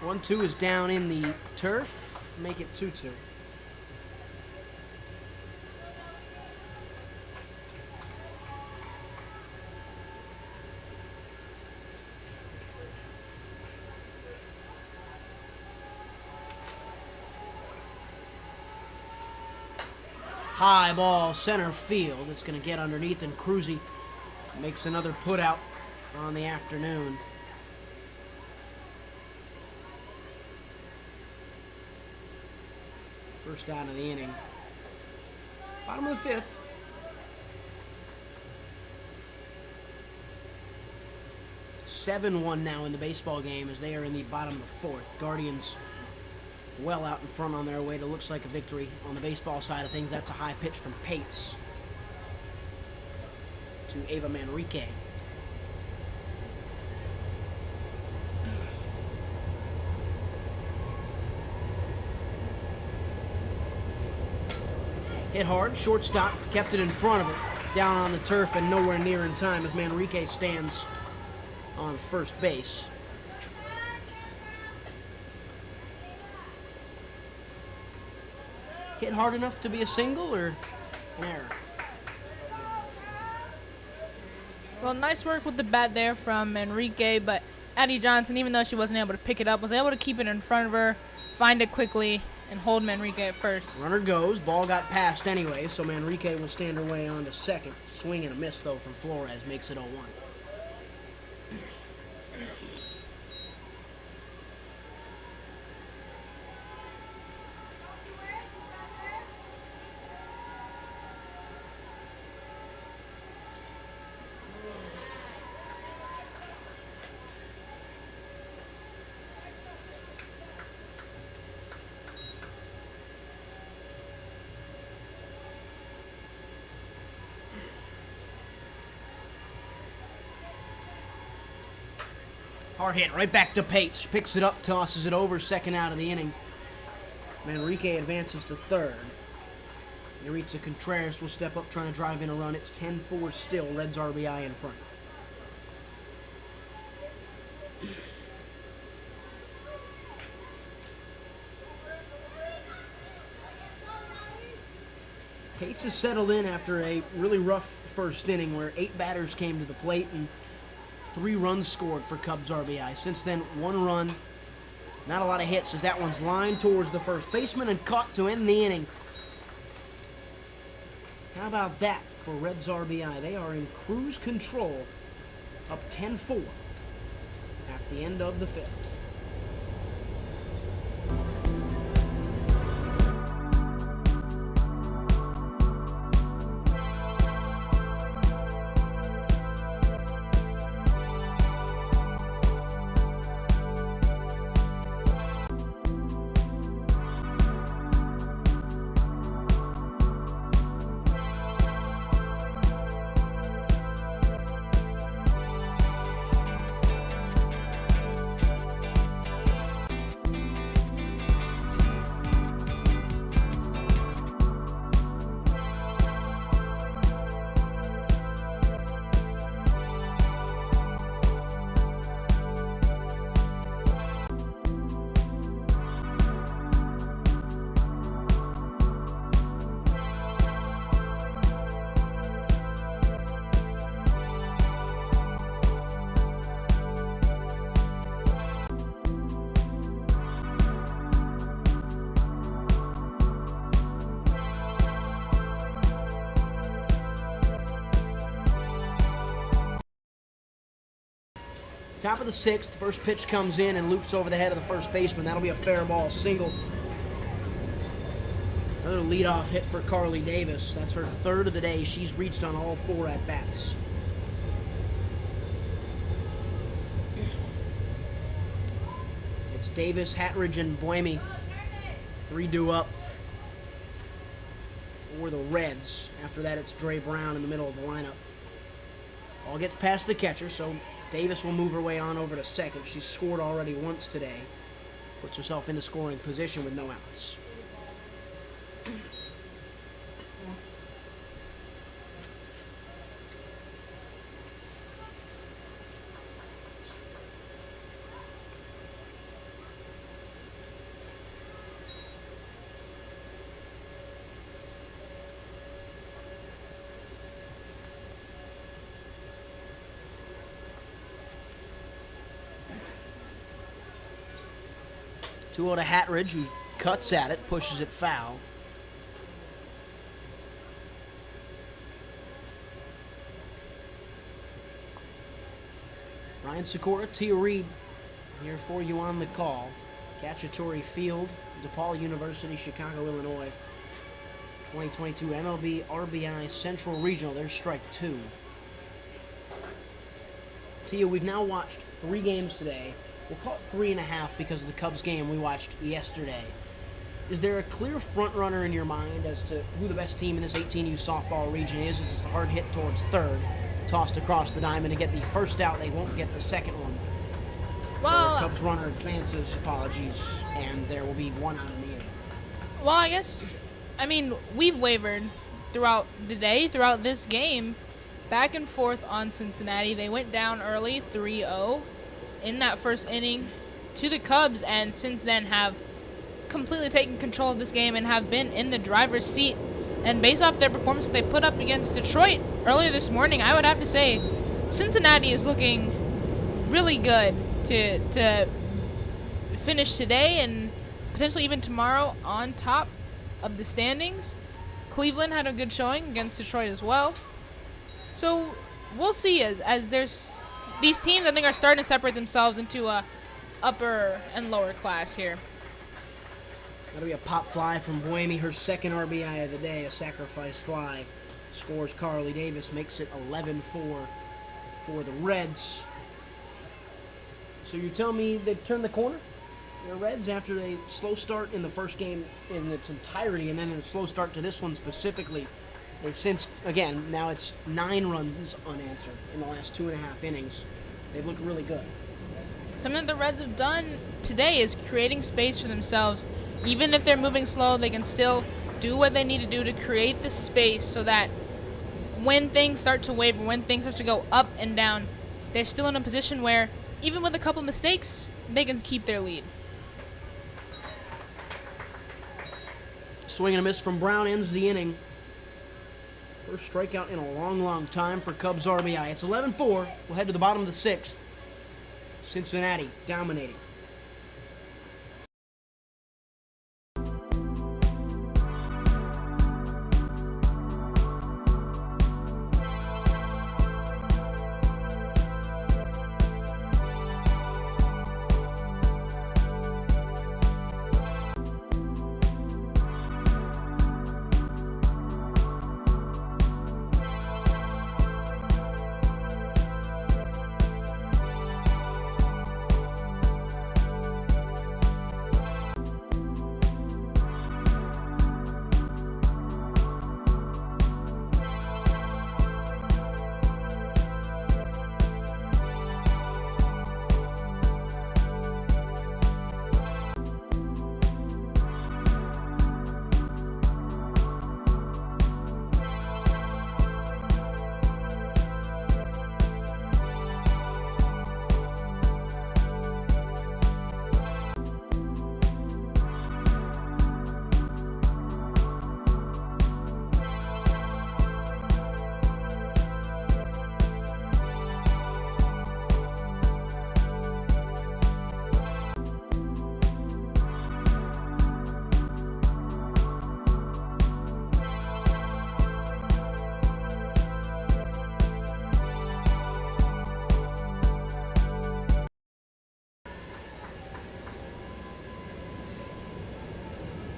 One, 2 is down in the turf. Make it 2-2. High ball, center field. It's going to get underneath, and Cruzy makes another put out on the afternoon. First out of the inning. Bottom of the 5th. (7-1) now in the baseball game as they are in the bottom of the 4th. Guardians well out in front on their way to looks like a victory. On the baseball side of things, that's a high pitch from Pates to Ava Manrique. Hit hard, shortstop, kept it in front of it, down on the turf and nowhere near in time as Manrique stands on first base. Hit hard enough to be a single or an error? Well, nice work with the bat there from Manrique, but Addie Johnson, even though she wasn't able to pick it up, was able to keep it in front of her, find it quickly, and hold Manrique at first. Runner goes. Ball got passed anyway, so Manrique will stand her way on to second. swing and a miss, though, from Flores makes it 0-1. Hard hit right back to Pates. Picks it up, tosses it over, second out of the inning. Manrique advances to third. Yuritsa Contreras will step up trying to drive in a run. It's 10-4 still. Reds RBI in front. Pates has settled in after a really rough first inning where 8 batters came to the plate and 3 runs scored for Cubs RBI. Since then, 1 run, not a lot of hits as that one's lined towards the first baseman and caught to end the inning. How about that for Reds RBI? They are in cruise control, up 10-4 at the end of the 5th. Top of the 6th, first pitch comes in and loops over the head of the first baseman. That'll be a fair ball single. Another leadoff hit for Carly Davis. That's her 3rd of the day. She's reached on all 4 at-bats. It's Davis, Hatridge, and Buemi. 3 due up for the Reds. After that, it's Dre Brown in the middle of the lineup. Ball gets past the catcher, so Davis will move her way on over to second. She's scored already once today. Puts herself into scoring position with no outs. Two to Hatridge, who cuts at it, pushes it foul. Ryan Sykora, Tia Reid, here for you on the call. CACCIATORE Field, DePaul University, Chicago, Illinois. 2022 MLB RBI Central Regional. There's strike 2. Tia, we've now watched 3 games today. We'll call it 3.5 because of the Cubs game we watched yesterday. Is there a clear front runner in your mind as to who the best team in this 18U softball region is? It's a hard hit towards third, tossed across the diamond to get the first out. They won't get the second one. Well, so the Cubs runner advances, apologies, and there will be 1 out in the inning. Well, I mean, we've wavered throughout the day, throughout this game, back and forth on Cincinnati. They went down early, 3-0. In that first inning to the Cubs, and since then have completely taken control of this game and have been in the driver's seat. And based off their performance that they put up against Detroit earlier this morning, I would have to say Cincinnati is looking really good to finish today and potentially even tomorrow on top of the standings. Cleveland had a good showing against Detroit as well. So we'll see as there's these teams I think are starting to separate themselves into a upper and lower class here. That'll be a pop fly from Buemi, her second RBI of the day, a sacrifice fly. Scores Carly Davis, makes it 11-4 for the Reds. So you tell me they've turned the corner? The Reds, after a slow start in the first game in its entirety and then a slow start to this one specifically, they've since, again, now it's 9 runs unanswered in the last 2.5 innings. They've looked really good. Something that the Reds have done today is creating space for themselves. Even if they're moving slow, they can still do what they need to do to create the space so that when things start to waver, when things start to go up and down, they're still in a position where, even with a couple mistakes, they can keep their lead. Swing and a miss from Brown ends the inning. First strikeout in a long, long time for Cubs RBI. It's 11-4. We'll head to the bottom of the 6th. Cincinnati dominating.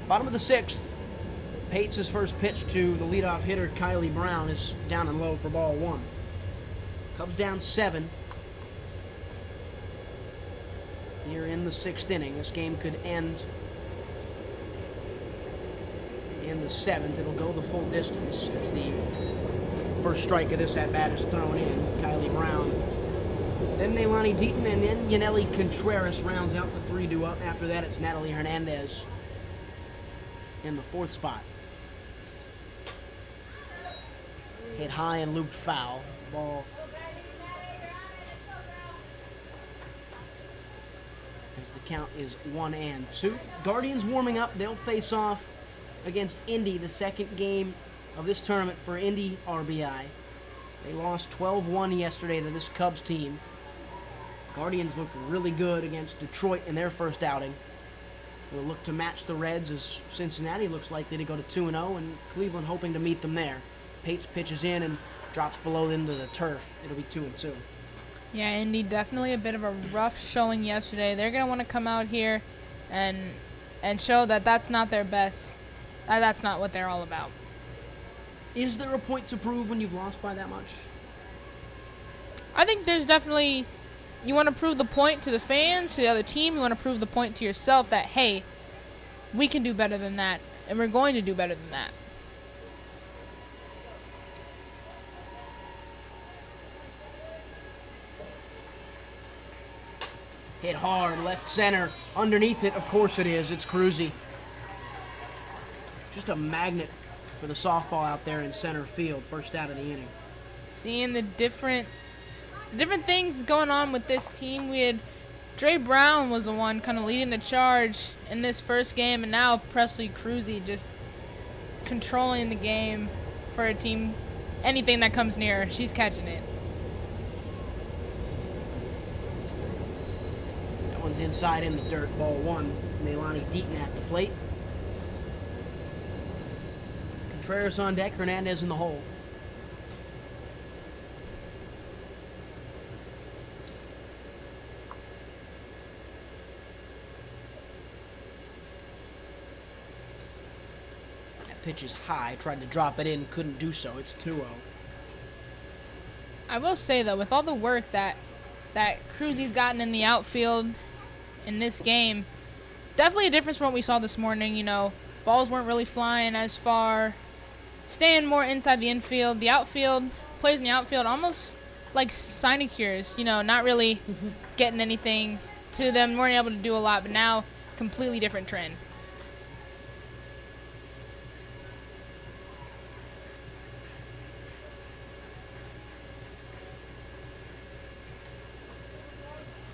Bottom of the 6th. Pates' first pitch to the leadoff hitter, Kylie Brown, is down and low for ball 1. Cubs down 7. Here in the 6th inning. This game could end in the 7th. It'll go the full distance as the first strike of this at-bat is thrown in. Kylie Brown. Then Neilani Deaton, and then Yaneli Contreras rounds out the 3-2 up. After that, it's Natalie Hernandez in the 4th spot. Hit high and looped foul. Ball as the count is 1-2. Guardians warming up. They'll face off against Indy, the second game of this tournament for Indy RBI. They lost 12-1 yesterday to this Cubs team. Guardians looked really good against Detroit in their first outing. We'll look to match the Reds as Cincinnati looks likely to go to 2-0, and Cleveland hoping to meet them there. Pates pitches in and drops below into the turf. It'll be 2-2. Yeah, Indy definitely a bit of a rough showing yesterday. They're going to want to come out here and show that that's not their best. That's not what they're all about. Is there a point to prove when you've lost by that much? I think there's definitely... You want to prove the point to the fans, to the other team. You want to prove the point to yourself that, hey, we can do better than that, and we're going to do better than that. Hit hard, left center. Underneath it, of course it is. It's Cruzy. Just a magnet for the softball out there in center field. First out of the inning. Seeing the different things going on with this team. We had Dre Brown was the one kind of leading the charge in this first game, and now Presley Cruzy just controlling the game for a team. Anything that comes near her, she's catching it. That one's inside in the dirt. Ball 1. Neilani Deaton at the plate. Contreras on deck. Hernandez in the hole. pitch is high. Tried to drop it in, couldn't do so. It's 2-0. I will say, though, with all the work that Cruzy's gotten in the outfield in this game, definitely a difference from what we saw this morning. You know, balls weren't really flying as far, staying more inside the infield. The outfield, players in the outfield almost like sinecures, you know, not really getting anything to them, weren't able to do a lot, but now completely different trend.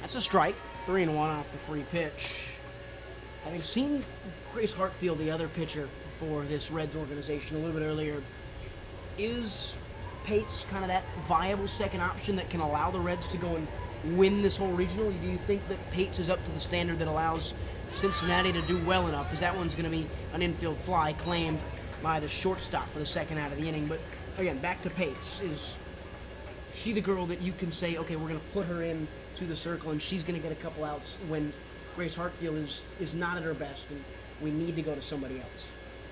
That's a strike. 3-1 off the free pitch. Having seen Grace Hartfield, the other pitcher for this Reds organization, a little bit earlier, is Pates kind of that viable second option that can allow the Reds to go and win this whole regional? Do you think that Pates is up to the standard that allows Cincinnati to do well enough? Because that one's going to be an infield fly claimed by the shortstop for the second out of the inning. But again, back to Pates. Is she the girl that you can say, okay, we're going to put her in to the circle and she's going to get a couple outs when Grace Hartfield is not at her best and we need to go to somebody else?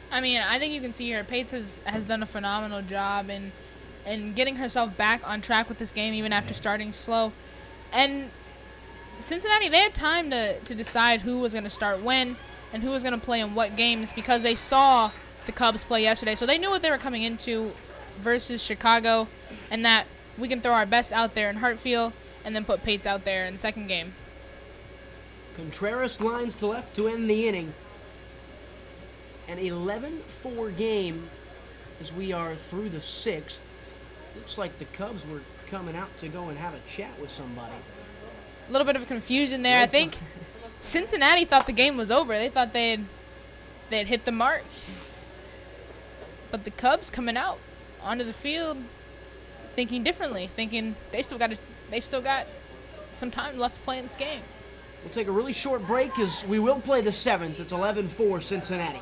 I mean, I think you can see here Pates has done a phenomenal job in getting herself back on track with this game even after starting slow. And Cincinnati, they had time to decide who was going to start when and who was going to play in what games because they saw the Cubs play yesterday. So they knew what they were coming into versus Chicago and that we can throw our best out there in Hartfield and then put Pates out there in the second game. Contreras lines to left to end the inning. An 11-4 game as we are through the sixth. Looks like the Cubs were coming out to go and have a chat with somebody. A little bit of confusion there. I think Cincinnati thought the game was over. They thought they'd hit the mark. But the Cubs coming out onto the field thinking differently, thinking they still got some time left to play in this game. We'll take a really short break as we will play the seventh. It's 11-4 Cincinnati.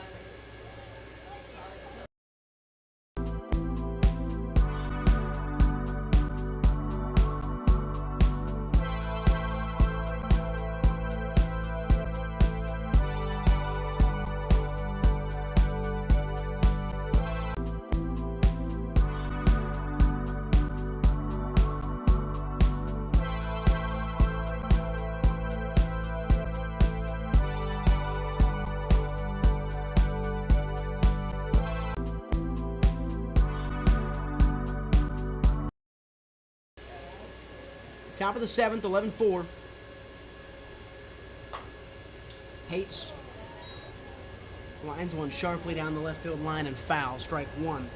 Top of the seventh, 11-4. Pates lines one sharply down the left field line and foul. Strike one.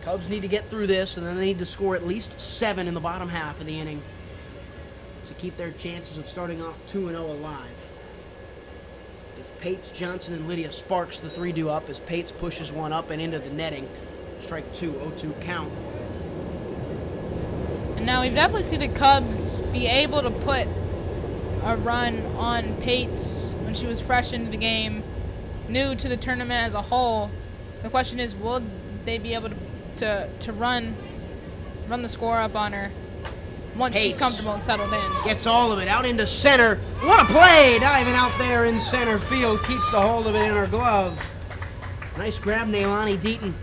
Cubs need to get through this, and then they need to score at least 7 in the bottom half of the inning to keep their chances of starting off 2-0 alive. It's Pates, Johnson, and Lydia Sparks, the 3 up as Pates pushes one up and into the netting. Strike 2, 0-2 count. And now we definitely see the Cubs be able to put a run on Pates when she was fresh into the game, new to the tournament as a whole. The question is, will they be able to run the score up on her once Pates she's comfortable and settled in? Gets all of it out into center. What a play! Diving out there in center field. Keeps the hold of it in her glove. Nice grab, Nailani Deaton.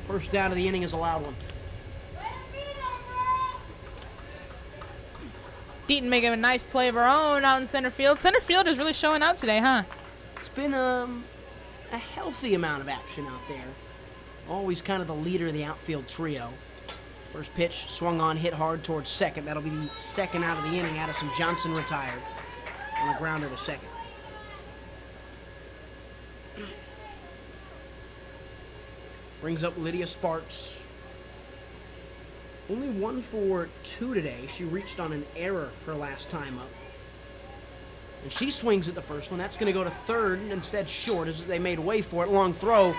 First down of the inning is a loud one. Deaton making a nice play of her own out in center field. Center field is really showing out today, huh? It's been a healthy amount of action out there. Always kind of the leader of the outfield trio. First pitch swung on, hit hard towards second. That'll be the second out of the inning. Addison Johnson retired on a grounder to second. Brings up Lydia Sparks. Only 1 for 2 today. She reached on an error her last time up. And she swings at the first one. That's going to go to third, and instead short as they made way for it. Long throw.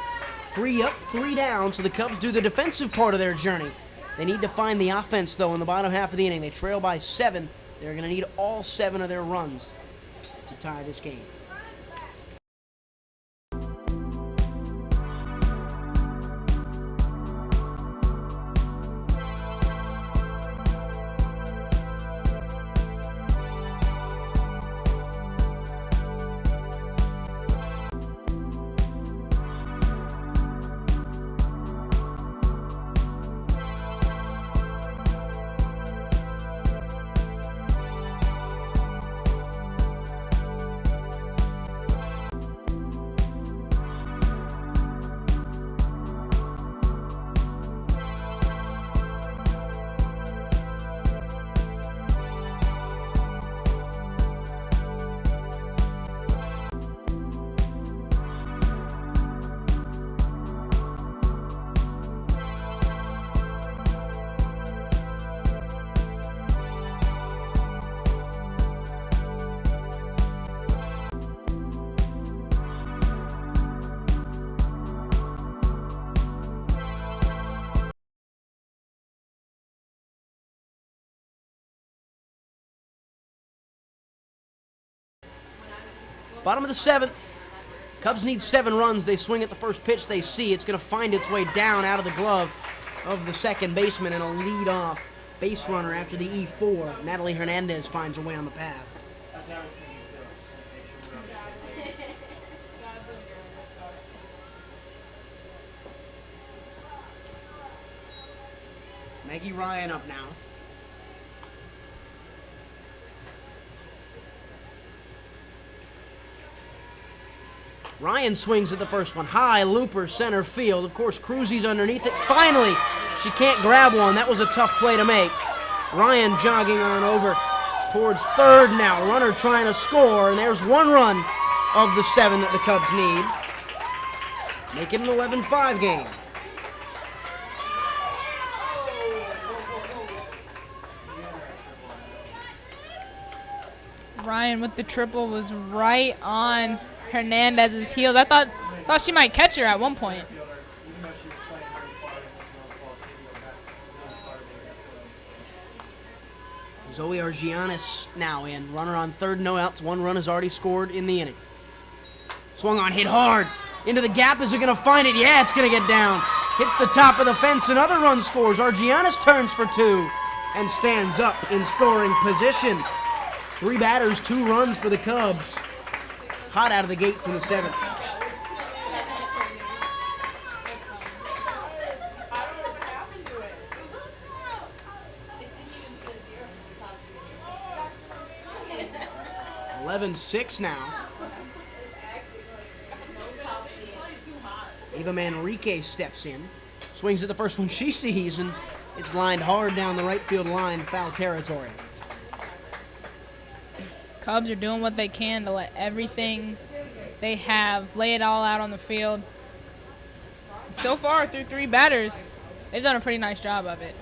3 up, 3 down, so the Cubs do the defensive part of their journey. They need to find the offense, though, in the bottom half of the inning. They trail by 7. They're going to need all 7 of their runs to tie this game. Bottom of the 7th. Cubs need 7 runs. They swing at the first pitch they see. It's going to find its way down out of the glove of the second baseman, and a lead-off base runner after the E4. Natalie Hernandez finds her way on the path. Maggie Ryan up now. Ryan swings at the first one. High, looper, center field. Of course, Cruzy's underneath it. Finally, she can't grab one. That was a tough play to make. Ryan jogging on over towards third now. Runner trying to score, and there's 1 run of the 7 that the Cubs need. Make it an 11-5 game. Ryan with the triple was right on Hernandez's heels. I thought she might catch her at one point. Zoe Argianis now in. Runner on third, no outs. 1 run has already scored in the inning. Swung on, hit hard. Into the gap. Is it going to find it? Yeah, it's going to get down. Hits the top of the fence. Another run scores. Argianis turns for 2 and stands up in scoring position. 3 batters, 2 runs for the Cubs. Hot out of the gates in the 7th. (11-6) now. Eva Manrique steps in. Swings at the first one she sees, and it's lined hard down the right field line, foul territory. Cubs are doing what they can to let everything they have, lay it all out on the field. So far, through 3 batters, they've done a pretty nice job of it.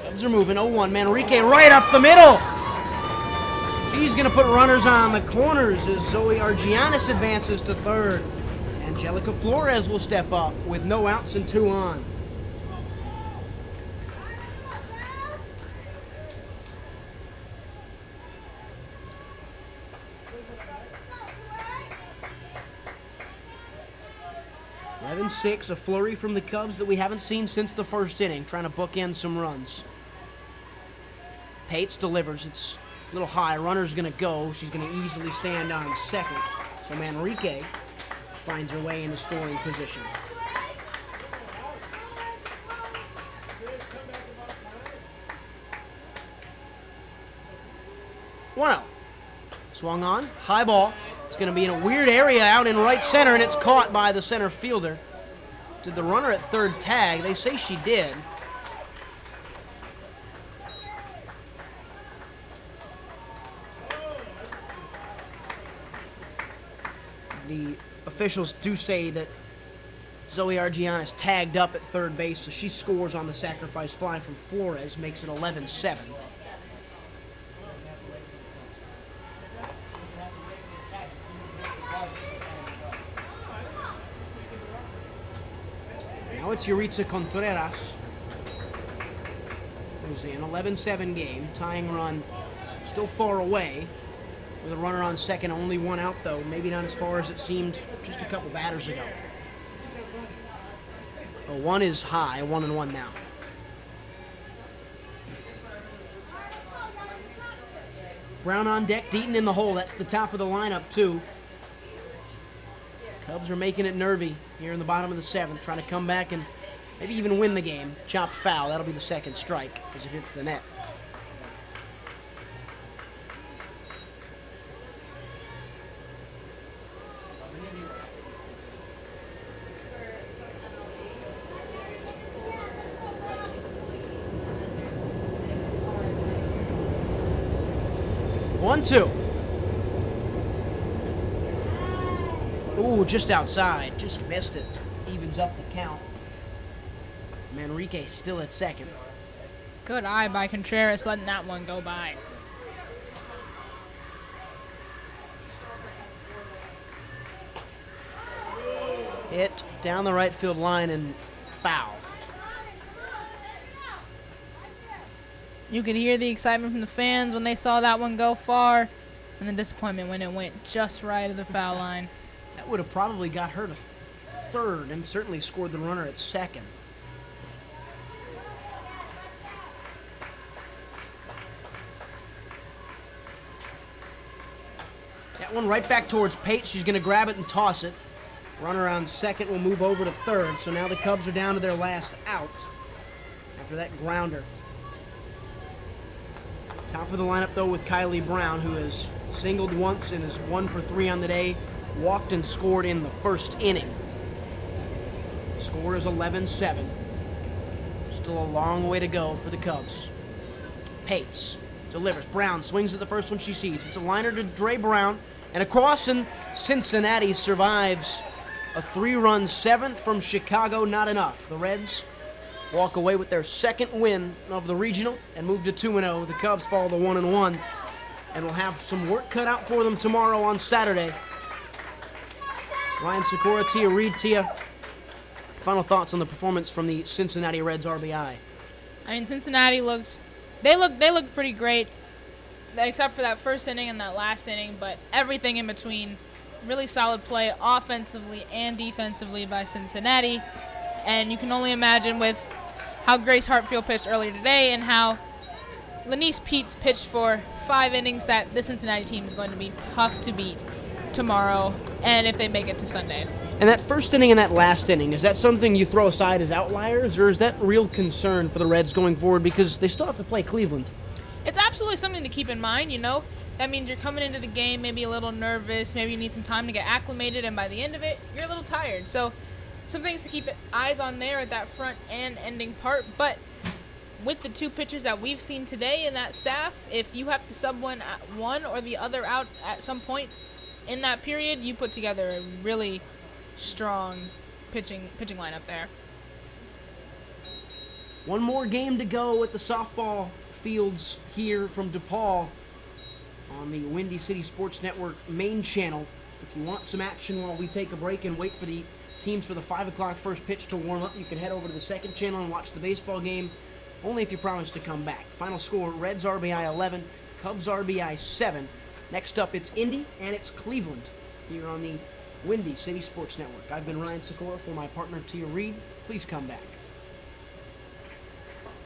Cubs are moving. 0-1. Manrique right up the middle. She's going to put runners on the corners as Zoe Argianis advances to third. Angelica Flores will step up with no outs and 2 on. (11-6), a flurry from the Cubs that we haven't seen since the first inning, trying to bookend some runs. Pates delivers. It's a little high. Runner's going to go. She's going to easily stand on second. So Manrique finds her way into scoring position. One out. Swung on. High ball. It's going to be in a weird area out in right center, and it's caught by the center fielder. Did the runner at third tag? They say she did. The officials do say that Zoe Argianis tagged up at third base, so she scores on the sacrifice fly from Flores, makes it 11-7. Now it's Yuritsa Contreras, who's in. 11-7 game. Tying run still far away. With a runner on second, only 1 out though. Maybe not as far as it seemed just a couple batters ago. 1 is high, 1-1 now. Brown on deck, Deaton in the hole. That's the top of the lineup too. Cubs are making it nervy here in the bottom of the 7th, trying to come back and maybe even win the game. Chopped foul. That'll be the second strike as it hits the net. One-two. Ooh, just outside. Just missed it. Evens up the count. Manrique still at second. Good eye by Contreras, letting that one go by. Hit down the right field line and foul. You could hear the excitement from the fans when they saw that one go far, and the disappointment when it went just right of the foul line. That would have probably got her to third and certainly scored the runner at second. That one right back towards Pate. She's going to grab it and toss it. Runner on second will move over to third. So now the Cubs are down to their last out after that grounder. Top of the lineup, though, with Kylie Brown, who has singled once and is 1 for 3 on the day. Walked and scored in the first inning. Score is 11-7. Still a long way to go for the Cubs. Pates delivers. Brown swings at the first one she sees. It's a liner to Dre Brown. And across, and Cincinnati survives a 3-run seventh from Chicago. Not enough. The Reds walk away with their second win of the regional and move to 2-0. The Cubs fall to 1-1 and will have some work cut out for them tomorrow on Saturday. Ryan Sykora, Tia Reid. Tia, final thoughts on the performance from the Cincinnati Reds RBI. I mean, Cincinnati looked pretty great, except for that first inning and that last inning, but everything in between, really solid play offensively and defensively by Cincinnati. And you can only imagine with how Grace Hartfield pitched earlier today and how Lanice Peets pitched for 5 innings that the Cincinnati team is going to be tough to beat tomorrow, and if they make it to Sunday. And that first inning and that last inning, is that something you throw aside as outliers, or is that real concern for the Reds going forward because they still have to play Cleveland? It's absolutely something to keep in mind, you know. That means you're coming into the game maybe a little nervous, maybe you need some time to get acclimated, and by the end of it, you're a little tired. So some things to keep eyes on there at that front and ending part, but with the 2 pitchers that we've seen today in that staff, if you have to sub one or the other out at some point in that period, you put together a really strong pitching lineup there. One more game to go at the softball fields here from DePaul on the Windy City Sports Network main channel. If you want some action while we take a break and wait for the teams for the 5 o'clock first pitch to warm up, you can head over to the second channel and watch the baseball game, only if you promise to come back. Final score, Reds RBI 11, Cubs RBI 7. Next up, it's Indy and it's Cleveland here on the Windy City Sports Network. I've been Ryan Sykora for my partner Tia Reid. Please come back.